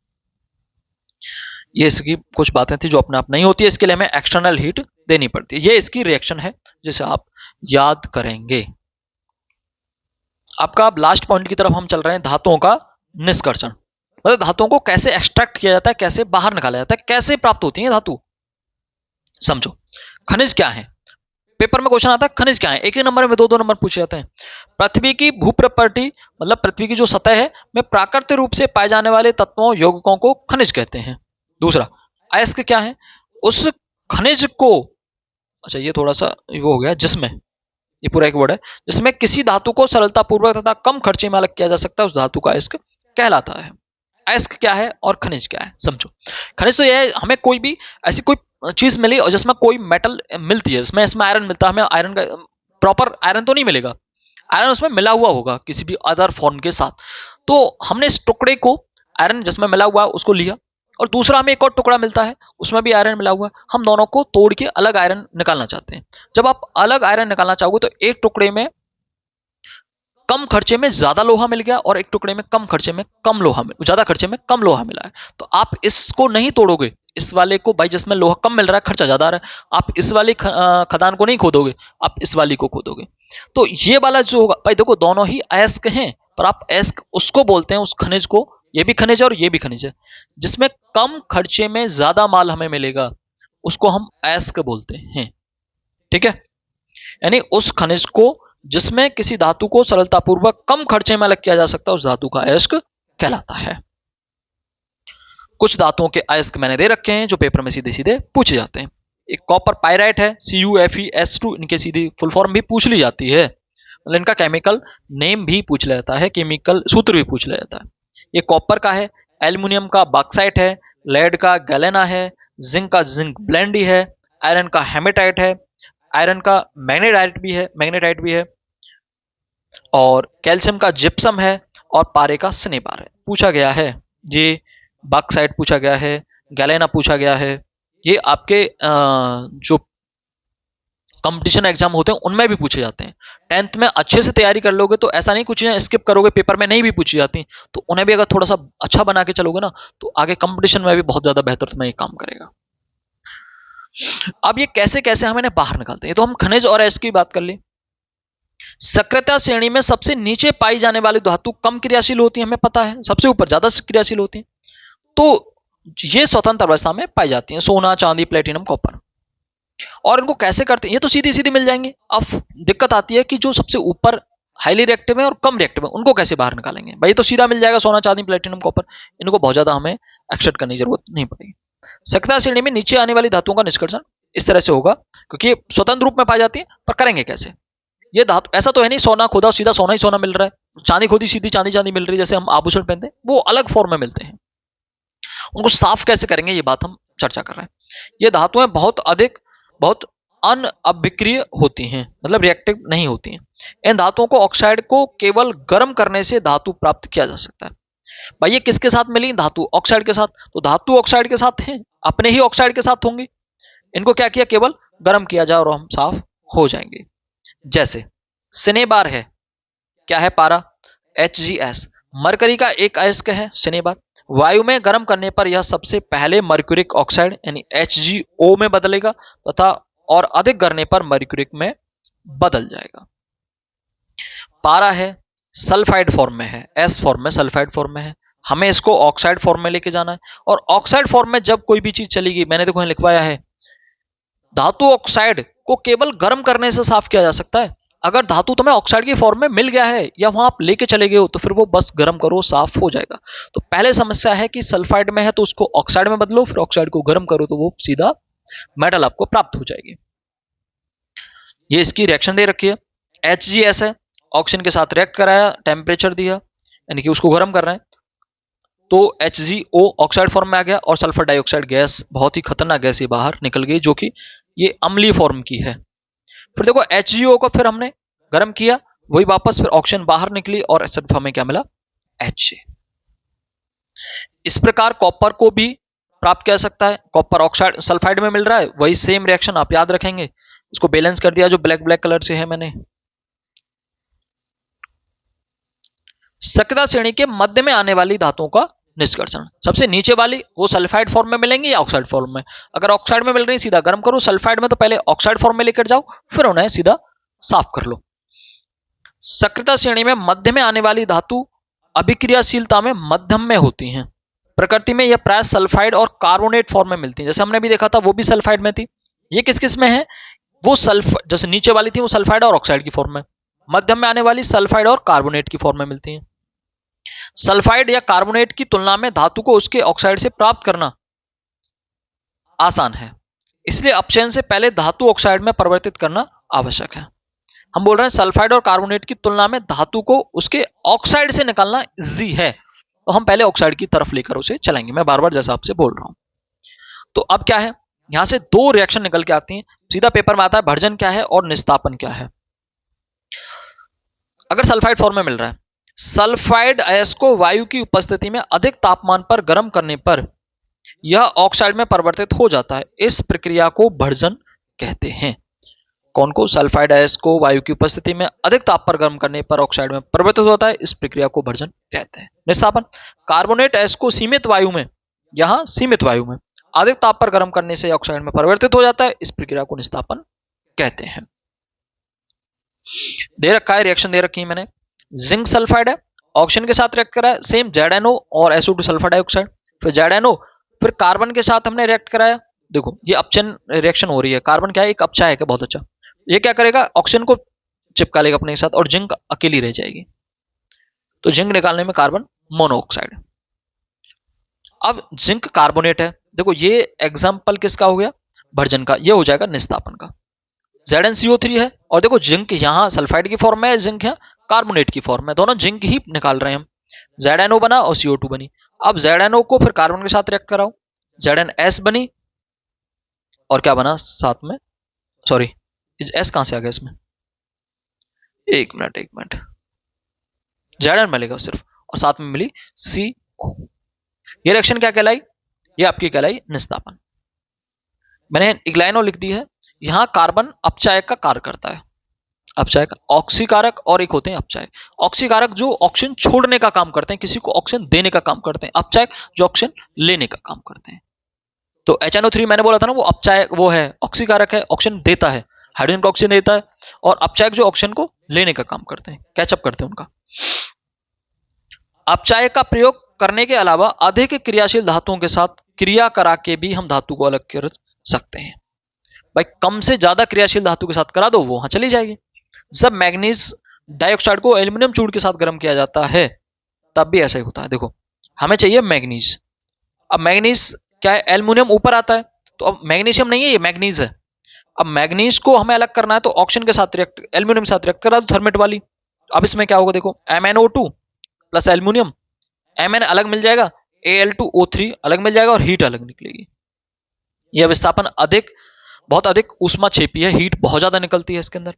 Speaker 1: ये इसकी कुछ बातें थी जो अपने आप नहीं होती है, इसके लिए हमें एक्सटर्नल हीट देनी पड़ती है। ये इसकी रिएक्शन है जिसे आप याद करेंगे। आपका लास्ट पॉइंट की तरफ हम चल रहे हैं, धातुओं का निष्कर्षण। मतलब धातुओं को कैसे एक्सट्रैक्ट किया जाता है, कैसे बाहर निकाला जाता है, कैसे प्राप्त होती है धातु, समझो। खनिज क्या है? पेपर में क्वेश्चन आता है खनिज क्या है, एक ही नंबर में 2-2 नंबर पूछे जाते हैं। पृथ्वी की भूप्रॉपर्टी मतलब पृथ्वी की जो सतह है में प्राकृतिक रूप से पाए जाने वाले तत्वों यौगिकों को खनिज कहते हैं। दूसरा, अयस्क क्या है? उस खनिज को, अच्छा ये थोड़ा सा वो हो गया, जिसमें, ये पूरा एक वर्ड है, जिसमें किसी धातु को सरलतापूर्वक तथा कम खर्चे में अलग किया जा सकता है, उस धातु का अयस्क कहलाता है। अयस्क क्या है और खनिज क्या है, समझो। खनिज तो यह है, हमें कोई भी ऐसी कोई चीज मिली और जिसमें कोई मेटल मिलती है, इसमें आयरन मिलता है, हमें आयरन का प्रॉपर आयरन तो नहीं मिलेगा, आयरन उसमें मिला हुआ होगा किसी भी अदर फॉर्म के साथ। तो हमने इस टुकड़े को, आयरन जिसमें मिला हुआ है उसको लिया, और दूसरा हमें एक और टुकड़ा मिलता है उसमें भी आयरन मिला हुआ है, हम दोनों को तोड़ के अलग आयरन निकालना चाहते हैं। जब आप अलग आयरन निकालना चाहोगे तो एक टुकड़े में कम खर्चे में ज्यादा लोहा मिल गया और एक टुकड़े में कम खर्चे में कम लोहा, ज्यादा खर्चे में कम लोहा मिला है, तो आप इसको नहीं तोड़ोगे, इस वाले को, भाई जिसमें लोहा कम मिल रहा है, खर्चा ज्यादा आ रहा है, आप इस वाली खदान को नहीं खोदोगे, आप इस वाली को खोदोगे। तो ये वाला जो होगा, भाई देखो दोनों ही अयस्क हैं, पर आप अयस्क उसको बोलते हैं, उस खनिज को ये भी खनिज है और ये भी खनिज है, जिसमें कम खर्चे में ज्यादा माल हमें मिलेगा, उसको हम अयस्क बोलते हैं। ठीक है, यानी उस खनिज को जिसमें किसी धातु को सरलतापूर्वक कम खर्चे में अलग किया जा सकता है, उस धातु का अयस्क कहलाता है। कुछ धातुओं के अयस्क मैंने दे रखे हैं जो पेपर में सीधे सीधे पूछे जाते हैं। एक कॉपर पायराइट है, CuFeS2, इनके सीधी फुल फॉर्म भी पूछ ली जाती है, मतलब इनका केमिकल नेम भी पूछ लिया जाता है, केमिकल सूत्र भी पूछ लिया जाता है। ये कॉपर का है, एल्युमिनियम का बॉक्साइट है, लेड का गैलेना है, जिंक का जिंक ब्लेंडी है, आयरन का हेमेटाइट है, आयरन का मैग्नेटाइट भी है, और कैल्शियम का जिप्सम है, और पारे का सिनेबार है। पूछा गया है, ये बॉक्साइट पूछा गया है, गैलेना पूछा गया है, ये आपके जो कंपटीशन एग्जाम होते हैं उनमें भी पूछे जाते हैं। 10th में अच्छे से तैयारी कर लोगे तो ऐसा नहीं कुछ स्किप करोगे, पेपर में नहीं भी पूछी जाती, तो उन्हें भी अगर थोड़ा सा अच्छा बना के चलोगे ना, तो आगे कंपटीशन में भी बहुत ज्यादा बेहतर तुम्हें ये काम करेगा। अब ये कैसे कैसे हम इन्हें बाहर निकालते हैं, तो हम खनिज और अयस्क की बात कर ली। सक्रियता श्रेणी में सबसे नीचे पाई जाने वाली धातु कम क्रियाशील होती है, हमें पता है, सबसे ऊपर ज्यादा क्रियाशील होती है। तो ये स्वतंत्र अवस्था में पाई जाती हैं, सोना, चांदी, प्लेटिनम, कॉपर। और इनको कैसे करते हैं, ये तो सीधी सीधी मिल जाएंगे। अब दिक्कत आती है कि जो सबसे ऊपर हाईली रिएक्टिव है और कम रिएक्टिव है, उनको कैसे बाहर निकालेंगे। भाई तो सीधा मिल जाएगा, सोना, चांदी, प्लेटिनम, कॉपर, इनको बहुत ज्यादा हमें एक्सेप्ट करने की जरूरत नहीं पड़ेगी। सक्रियता श्रेणी में नीचे आने वाली धातुओं का निष्कर्षण इस तरह से होगा, क्योंकि स्वतंत्र रूप में पाई जाती है, पर करेंगे कैसे। ये धातु ऐसा तो है नहीं सोना खोदा सीधा सोना ही सोना मिल रहा है, चांदी खोदी सीधी चांदी चांदी मिल रही है, जैसे हम आभूषण पहनते हैं, वो अलग फॉर्म में मिलते हैं। उनको साफ कैसे करेंगे, ये बात हम चर्चा कर रहे हैं। ये धातुएं बहुत अनअभिक्रिय होती हैं, मतलब रिएक्टिव नहीं होती हैं। इन धातुओं को ऑक्साइड को केवल गर्म करने से धातु प्राप्त किया जा सकता है। भाई ये किसके साथ मिली, धातु ऑक्साइड के साथ, तो धातु ऑक्साइड के साथ हैं, अपने ही ऑक्साइड के साथ होंगी। इनको क्या किया, केवल गर्म किया जाए और हम साफ हो जाएंगे। जैसे सिनेबार है, क्या है, पारा, HgS, मरकरी का एक अयस्क है सिनेबार। वायु में गर्म करने पर यह सबसे पहले मर्क्यूरिक ऑक्साइड यानी HgO में बदलेगा तथा और अधिक करने पर मर्क्यूरिक में बदल जाएगा। पारा है, सल्फाइड फॉर्म में है, S फॉर्म में, सल्फाइड फॉर्म में है, हमें इसको ऑक्साइड फॉर्म में लेके जाना है। और ऑक्साइड फॉर्म में जब कोई भी चीज चलेगी, मैंने देखो यहां लिखवाया है, धातु ऑक्साइड को केवल गर्म करने से साफ किया जा सकता है। अगर धातु तुम्हें ऑक्साइड की फॉर्म में मिल गया है या वहां आप लेके चले गए हो, तो फिर वो बस गर्म करो, साफ हो जाएगा। तो पहले समस्या है कि सल्फाइड में है तो उसको ऑक्साइड में बदलो, फिर ऑक्साइड को गर्म करो तो वो सीधा मेटल आपको प्राप्त हो जाएगी। ये इसकी रिएक्शन दे रखी है, HgS है, ऑक्सीजन के साथ रिएक्ट कराया, टेम्परेचर दिया, यानी कि उसको गर्म कर रहे हैं, तो HgO ऑक्साइड फॉर्म में आ गया, और सल्फर डाइऑक्साइड गैस, बहुत ही खतरनाक गैस, ये बाहर निकल गई, जो कि ये अम्लीय फॉर्म की है। फिर देखो HgO को फिर हमने गर्म किया, वही वापस फिर ऑक्सीजन बाहर निकली, और सिर्फ हमें क्या मिला, H। इस प्रकार कॉपर को भी प्राप्त किया जा सकता है, कॉपर ऑक्साइड सल्फाइड में मिल रहा है, वही सेम रिएक्शन आप याद रखेंगे। इसको बैलेंस कर दिया जो ब्लैक ब्लैक कलर से है मैंने। सक्रियता श्रेणी के मध्य में आने वाली धातुओं का निष्कर्षण, सबसे नीचे वाली वो सल्फाइड फॉर्म में मिलेंगे या ऑक्साइड फॉर्म में। अगर ऑक्साइड में मिल रही सीधा गर्म करो, सल्फाइड में तो पहले ऑक्साइड फॉर्म में लेकर जाओ, फिर उन्हें सीधा साफ कर लो। सक्रियता श्रेणी में मध्य में आने वाली धातु अभिक्रियाशीलता में मध्यम में होती हैं। प्रकृति में यह प्राय सल्फाइड और कार्बोनेट फॉर्म में मिलती है, जैसे हमने भी देखा था वो भी सल्फाइड में थी। ये किस किस में है, वो जैसे नीचे वाली थी वो सल्फाइड और ऑक्साइड की फॉर्म में, मध्यम में आने वाली सल्फाइड और कार्बोनेट की फॉर्म में मिलती हैं। सल्फाइड या कार्बोनेट की तुलना में धातु को उसके ऑक्साइड से प्राप्त करना आसान है, इसलिए अपचयन से पहले धातु ऑक्साइड में परिवर्तित करना आवश्यक है। हम बोल रहे हैं सल्फाइड और कार्बोनेट की तुलना में धातु को उसके ऑक्साइड से निकालना इजी है, तो हम पहले ऑक्साइड की तरफ लेकर उसे चलेंगे। मैं बार बार जैसा आपसे बोल रहा हूं। तो अब क्या है, यहां से दो रिएक्शन निकल के आती हैं, सीधा पेपर में आता है भर्जन क्या है और निस्तापन क्या है। अगर सल्फाइड फॉर्म में मिल रहा है, सल्फाइड अयस्क को वायु की उपस्थिति में अधिक तापमान पर गर्म करने पर यह ऑक्साइड में परिवर्तित हो जाता है, इस प्रक्रिया को भर्जन कहते हैं। कौन को, सल्फाइड अयस्क को वायु की उपस्थिति में अधिक ताप पर गर्म करने पर ऑक्साइड में परिवर्तित होता है, इस प्रक्रिया को भर्जन कहते हैं। निस्तापन, कार्बोनेट अयस्क को सीमित वायु में, यहां सीमित वायु में अधिक ताप पर गर्म करने से ऑक्साइड में परिवर्तित हो जाता है, इस प्रक्रिया को निस्तापन कहते हैं। दे रखा है, रिएक्शन दे रखी है मैंने, जिंक सल्फाइड है ऑक्सीजन के साथ रिएक्ट करा है, सेम ZNO और SO2 सल्फर डाइऑक्साइड, फिर ZNO, फिर कार्बन के साथ हमने रिएक्ट कराया। देखो ये अपचयन रिएक्शन हो रही है, कार्बन क्या है, एक अपचायक है क्या, बहुत अच्छा। ये क्या करेगा, ऑक्सीजन को चिपका लेगा अपने साथ और जिंक अकेली रह जाएगी, तो जिंक निकालने में कार्बन मोनोऑक्साइड। अब जिंक कार्बोनेट है, देखो ये एग्जाम्पल किसका हो गया, भर्जन का, ये हो जाएगा निस्तापन का। ZnCO3 है, और देखो जिंक यहाँ सल्फाइड की फॉर्म में है, जिंक है कार्बोनेट की फॉर्म में, दोनों जिंक ही निकाल रहे हैं हम। ZNO बना और CO2 बनी। अब ZNO को फिर कार्बन के साथ रिएक्ट कराओ, ZnS बनी, और क्या बना साथ में, सॉरी S कहां से आ गया इसमें, एक मिनट, Zn मिलेगा सिर्फ, और साथ में मिली CO। ये रिएक्शन क्या कहलाई, ये आपकी कहलाई निस्तापन। मैंने एक लाइन और लिख दी है, यहां कार्बन अपचायक का कार्य करता है, अपचायक, ऑक्सीकारक और एक होते हैं अपचायक। ऑक्सीकारक जो ऑक्सीजन छोड़ने का काम करते हैं, किसी को ऑक्सीजन देने का काम करते हैं, अपचायक जो ऑक्सीजन लेने का काम करते हैं। तो HNO3 मैंने बोला था ना, वो अपचायक, वो है ऑक्सीकारक है, ऑक्सीजन देता है, हाइड्रोजन को ऑक्सीजन देता है, और अपचायक जो ऑक्सीजन को लेने का काम करते हैं, कैचअप करते हैं उनका। अपचायक का प्रयोग करने के अलावा अधिक क्रियाशील धातुओं के साथ क्रिया करा के भी हम धातु को अलग कर सकते हैं। भाई कम से ज्यादा क्रियाशील धातु के साथ करा दो, वो वहां चली जाएगी। जब मैग्नीज डाइऑक्साइड को एल्यूमिनियम चूड़ के साथ गर्म किया जाता है, तब भी ऐसा ही होता है। देखो हमें चाहिए मैग्नीज, अब मैग्नीज क्या है, एल्यूमिनियम ऊपर आता है, तो अब मैग्नीशियम नहीं है, ये मैग्नीज है। अब मैग्नीज को हमें अलग करना है, तो ऑक्सीजन के साथ रिएक्ट, एल्यूमिनियम के साथ रिएक्ट करा दो थर्मेट वाली। अब इसमें क्या होगा, देखो MnO2 प्लस एल्यूमिनियम, Mn अलग मिल जाएगा, Al2O3 अलग मिल जाएगा, और हीट अलग निकलेगी। यह विस्थापन अधिक, बहुत अधिक ऊष्मा छेपी है, हीट बहुत ज्यादा निकलती है इसके अंदर।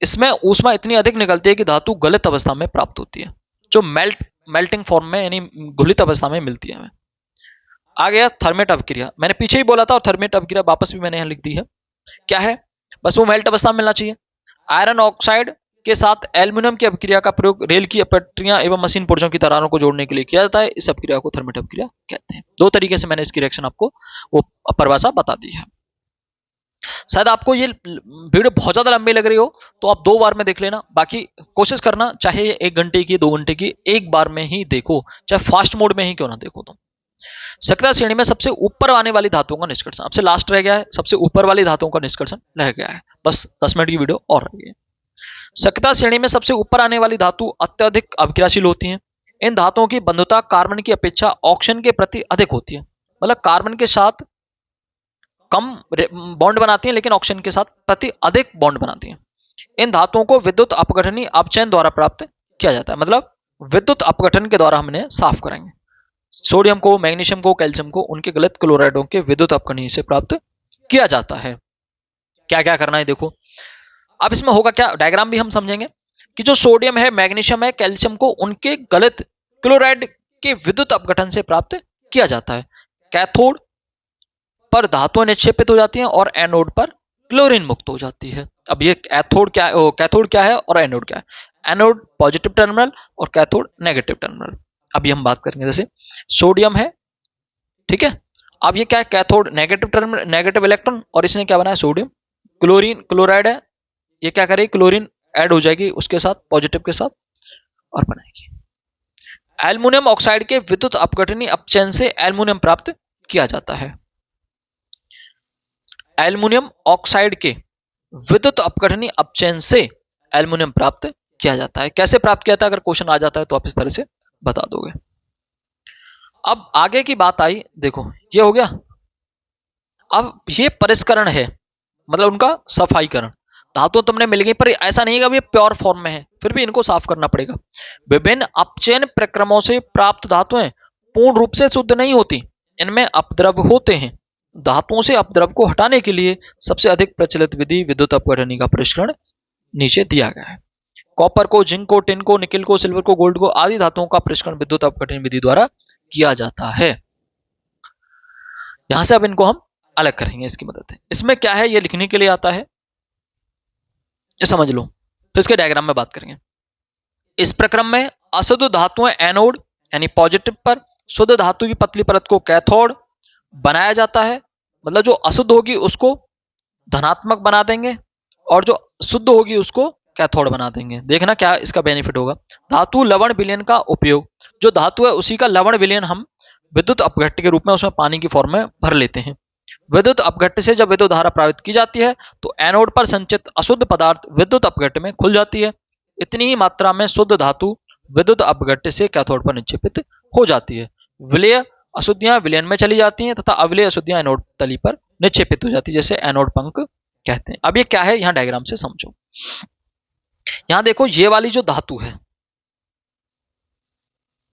Speaker 1: इसमें ऊष्मा इतनी अधिक निकलती है कि धातु गलित अवस्था में प्राप्त होती है, जो मेल्टिंग फॉर्म में यानी घुलित अवस्था में मिलती है हमें। आ गया थर्मेट अभिक्रिया, मैंने पीछे ही बोला था, और थर्मेट अभिक्रिया वापस भी मैंने यहां लिख दी है। क्या है, बस वो मेल्ट अवस्था में मिलना चाहिए। आयरन ऑक्साइड के साथ एल्यूमिनियम की अभिक्रिया का प्रयोग रेल की पटरियां एवं मशीन पुर्जों की दरारों को जोड़ने के लिए किया जाता है। इस अभिक्रिया को थर्मेट अभिक्रिया कहते हैं। दो तरीके से मैंने इसकी रिएक्शन आपको वो परिभाषा बता दी है। शायद आपको ये वीडियो बहुत ज्यादा लंबी लग रही हो, तो आप 2 बार में देख लेना, बाकी कोशिश करना चाहे 1 घंटे की 2 घंटे की, एक बार में ही देखो, चाहे फास्ट मोड में ही क्यों ना देखो। तो सक्रिय श्रेणी में सबसे ऊपर आने वाली धातुओं का निष्कर्षण आपसे लास्ट रह गया है, सबसे ऊपर वाली धातुओं का निष्कर्षण रह गया है, बस 10 मिनट की वीडियो और रह गई है। सक्रिय श्रेणी में सबसे ऊपर आने वाली धातु अत्यधिक अभिक्रियाशील होती हैं। इन धातुओं की बंधुता कार्बन की अपेक्षा ऑक्सीजन के प्रति अधिक होती है, मतलब कार्बन के साथ कम बॉन्ड बनाती हैं, लेकिन ऑक्सीजन के साथ प्रति अधिक बॉन्ड बनाती हैं। इन धातुओं को विद्युत अपघटनीय अपचयन द्वारा प्राप्त किया जाता है, मतलब विद्युत अपघटन के द्वारा हम इन्हें साफ करेंगे। सोडियम को, मैग्नीशियम को, कैल्शियम को उनके गलत क्लोराइडों के विद्युत अपघटनीय से प्राप्त किया जाता है। क्या क्या करना है देखो, अब इसमें होगा क्या, डायग्राम भी हम समझेंगे कि जो सोडियम है, मैग्नीशियम है, कैल्शियम को उनके गलत क्लोराइड के विद्युत अपघटन से प्राप्त किया जाता है। कैथोड पर धातुएं निक्षेपित हो जाती हैं और एनोड पर क्लोरीन मुक्त हो जाती है। अब ये कैथोड क्या है और एनोड क्या है, एनोड पॉजिटिव टर्मिनल और कैथोड नेगेटिव टर्मिनल। अभी हम बात करेंगे, जैसे सोडियम है, ठीक है, अब ये क्या है, cathode negative terminal, negative electron, और इसने क्या बनाया, सोडियम। क्लोरीन क्लोराइड है, ये क्या करेगी, क्लोरीन ऐड हो जाएगी उसके साथ, पॉजिटिव के साथ, और बनाएगी। एल्युमिनियम ऑक्साइड के विद्युत अपघटनीय अपचयन से एल्युमिनियम प्राप्त किया जाता है। एल्युमिनियम ऑक्साइड के विद्युत अपघटनीय अपचयन से एल्युमिनियम प्राप्त किया जाता है। कैसे प्राप्त किया जाता है, अगर क्वेश्चन आ जाता है तो आप इस तरह से बता दोगे। अब आगे की बात आई, देखो ये हो गया। अब ये परिष्करण है, मतलब उनका सफाईकरण। धातु तुमने मिल गई, पर ऐसा नहीं है कि ये प्योर फॉर्म में है, फिर भी इनको साफ करना पड़ेगा। विभिन्न अपचयन प्रक्रमों से प्राप्त धातुएं पूर्ण रूप से शुद्ध नहीं होती, इनमें अपद्रव होते हैं। धातुओं से अपद्रव को हटाने के लिए सबसे अधिक प्रचलित विधि विद्युत अपघटनी का परिष्करण नीचे दिया गया है। कॉपर को, जिंक को, टिन को, निकिल को, सिल्वर को, गोल्ड को आदि धातुओं का परिष्करण विद्युत अपघटन विधि द्वारा किया जाता है। यहां से अब इनको हम अलग करेंगे इसकी मदद से। इसमें क्या है ये लिखने के लिए आता है, ये समझ लो, तो इसके डायग्राम में बात करेंगे। इस प्रक्रम में अशुद्ध धातुएं एनोड यानी पॉजिटिव पर, शुद्ध धातु की पतली परत को कैथोड बनाया जाता है, मतलब जो अशुद्ध होगी उसको धनात्मक बना देंगे और जो शुद्ध होगी उसको कैथोड बना देंगे। देखना क्या इसका बेनिफिट होगा। धातु लवण विलयन का उपयोग, जो धातु है उसी का लवण विलयन हम विद्युत अपघट्य के रूप में उसमें पानी की फॉर्म में भर लेते हैं। विद्युत अपघट्य से जब विद्युत धारा प्रवाहित की जाती है तो एनोड पर संचित अशुद्ध पदार्थ विद्युत अपघट्य में खुल जाती है। इतनी ही मात्रा में शुद्ध धातु विद्युत अपघट्य से कैथोड पर निक्षेपित हो जाती है। विलय अशुद्धियां विलयन में चली जाती हैं तथा अविलय अशुद्धियां एनोड तली पर निक्षेपित हो जाती है, जैसे एनोड पंख कहते हैं। अब ये क्या है, यहां डायग्राम से समझो। यहां देखो, ये वाली जो धातु है,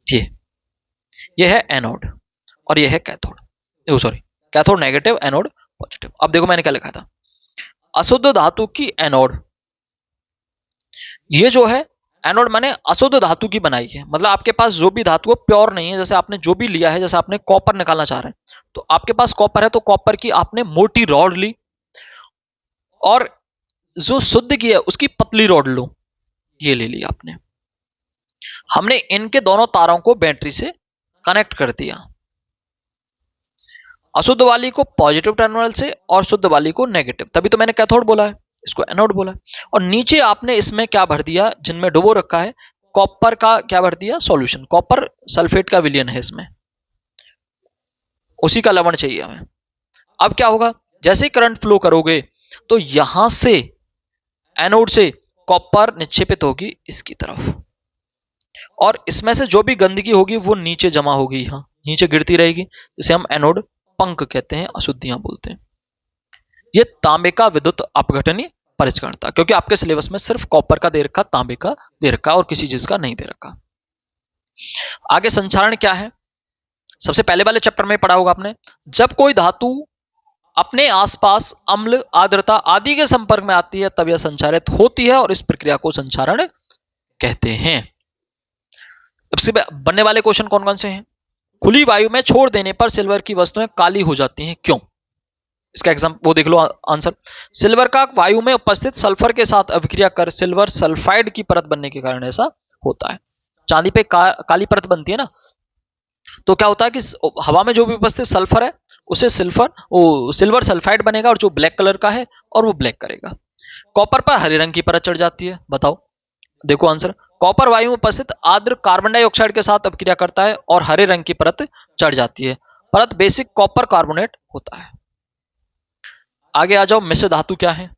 Speaker 1: ये है एनोड और ये है cathode. Sorry, cathode negative, anode positive. अब देखो मैंने क्या लिखा था, अशुद्ध धातु की एनोड, ये जो है एनोड माने अशुद्ध धातु की बनाई है। मतलब आपके पास जो भी धातु है प्योर नहीं है, जैसे आपने जो भी लिया है, जैसे आपने कॉपर निकालना चाह रहे हैं तो आपके पास कॉपर है तो कॉपर की आपने मोटी रॉड ली और जो शुद्ध की है उसकी पतली रॉड लो, ये ले ली आपने। हमने इनके दोनों तारों को बैटरी से कनेक्ट कर दिया, अशुद्ध वाली को पॉजिटिव टर्मिनल से और शुद्ध वाली को नेगेटिव, तभी तो मैंने कैथोड बोला है, इसको एनोड बोला है। और नीचे आपने इसमें क्या भर दिया, जिनमें डुबो रखा है कॉपर का क्या भर दिया, सॉल्यूशन। कॉपर सल्फेट का विलयन है इसमें, उसी का लवण चाहिए हमें। अब क्या होगा, जैसे ही करंट फ्लो करोगे तो यहां से एनोड से कॉपर निक्षेपित होगी इसकी तरफ, और इसमें से जो भी गंदगी होगी वो नीचे जमा होगी, यहां नीचे गिरती रहेगी, जिसे हम एनोड पंख कहते हैं, अशुद्धियां बोलते हैं। ये तांबे का विद्युत अपघटनीय परिष्करणता, क्योंकि आपके सिलेबस में सिर्फ कॉपर का दे रखा, तांबे का दे रखा और किसी चीज का नहीं दे रखा। आगे संचारण क्या है, सबसे पहले वाले चैप्टर में पढ़ा होगा आपने, जब कोई धातु अपने आसपास अम्ल, आर्द्रता आदि के संपर्क में आती है तब यह संचारित होती है और इस प्रक्रिया को संचारण कहते हैं। इससे बनने वाले क्वेश्चन कौन कौन से हैं, खुली वायु में छोड़ देने पर सिल्वर की वस्तुएं काली हो जाती हैं, क्यों? इसका एग्जाम वो देख लो आंसर। सिल्वर का वायु में उपस्थित सल्फर के साथ अभिक्रिया कर सिल्वर सल्फाइड की परत बनने के कारण ऐसा होता है। चांदी पे काली परत बनती है ना, तो क्या होता है कि हवा में जो भी उपस्थित सल्फर है उसे सिल्वर सल्फाइड बनेगा, और जो ब्लैक कलर का है और वो ब्लैक करेगा। कॉपर पर हरे रंग की परत चढ़ जाती है, बताओ, देखो आंसर। कॉपर वायु में उपस्थित आर्द्र कार्बन डाइऑक्साइड के साथ अभिक्रिया करता है और हरे रंग की परत चढ़ जाती है। परत बेसिक कॉपर कार्बोनेट होता है। आगे आ जाओ, मिश्र धातु क्या है?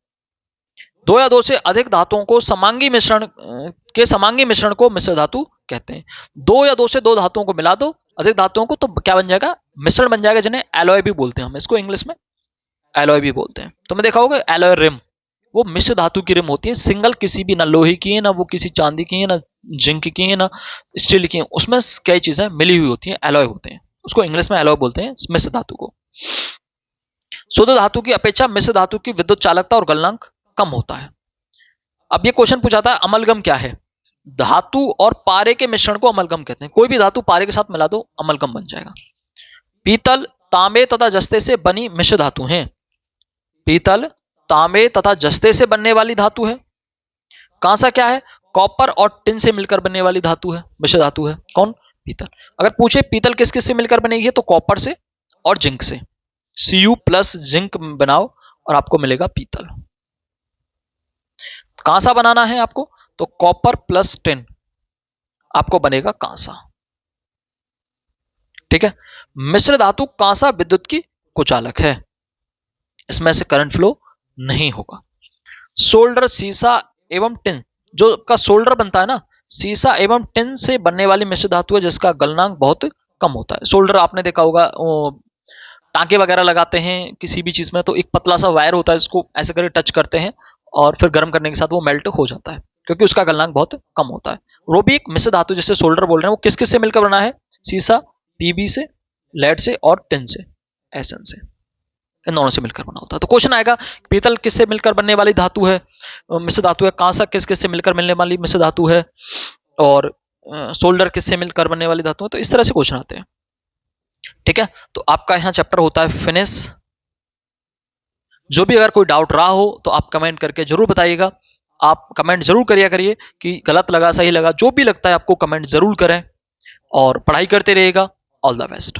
Speaker 1: दो या दो से अधिक धातुओं को समांगी मिश्रण को मिश्र धातु कहते हैं। दो या दो से दो धातुओं को मिला दो, अधिक धातुओं को, तो क्या बन जाएगा, मिश्रण बन जाएगा, जिन्हें एलॉय भी बोलते हैं, हम इसको इंग्लिश में एलॉय भी बोलते हैं। तुमने देखा होगा एलॉय रिम, वो मिश्र धातु की रिम होती है, सिंगल किसी भी, ना लोहे की है, ना वो किसी चांदी की है, ना जिंक की है, ना स्टील की है, उसमें कई चीजें मिली हुई होती हैं, एलॉय होते हैं, उसको इंग्लिश में एलॉय बोलते हैं, मिश्र धातु को। शुद्ध धातु की अपेक्षा मिश्र धातु की विद्युत चालकता और गलनांक कम होता है। अब ये क्वेश्चन पूछा था, अमलगम क्या है? धातु और पारे के मिश्रण को अमलगम कहते हैं। कोई भी धातु पारे के साथ मिला दो, अमलगम बन जाएगा। पीतल, तांबे तथा जस्ते से बनी मिश्र धातु है। पीतल, तांबे तथा जस्ते से बनने वाली धातु है। कांसा क्या है? कॉपर और टिन से मिलकर बनने वाली धातु है, मिश्र धातु है। कौन? पीतल। अगर पूछे पीतल किस किस से मिलकर बनेगी, तो कॉपर से और जिंक से, Cu प्लस जिंक बनाओ और आपको मिलेगा पीतल। कांसा बनाना है आपको, तो कॉपर प्लस टिन, आपको बनेगा कांसा। ठीक है। मिश्र धातु कांसा विद्युत की कुचालक है, इसमें से करंट फ्लो नहीं होगा। सोल्डर, सीसा एवं टिन, जो का सोल्डर बनता है ना, सीसा एवं टिन से बनने वाली मिश्र धातु है जिसका गलनांक बहुत कम होता है। सोल्डर आपने देखा होगा, टांके वगैरह लगाते हैं किसी भी चीज में, तो एक पतला सा वायर होता है, इसको ऐसे करके टच करते हैं और फिर गर्म करने के साथ वो मेल्ट हो जाता है, क्योंकि उसका गलनांक बहुत कम होता है। वो भी एक मिश्र धातु जिसे सोल्डर बोल रहे हैं, वो किस किस से मिलकर बना है? सीसा, पीबी से, लेड से और टिन से, एसन से, इन दोनों से मिलकर बना होता है। तो क्वेश्चन आएगा, पीतल किससे मिलकर बनने वाली धातु है, मिश्र धातु है। कांसा किस किस से मिलकर मिलने वाली मिश्र धातु है, और सोल्डर किससे मिलकर बनने वाली धातु है। तो इस तरह से क्वेश्चन आते हैं। ठीक है, तो आपका यहां चैप्टर होता है फिनिश। जो भी अगर कोई डाउट रहा हो तो आप कमेंट करके जरूर बताइएगा। आप कमेंट जरूर करिए कि गलत लगा, सही लगा, जो भी लगता है आपको कमेंट जरूर करें, और पढ़ाई करते रहिएगा। All the best.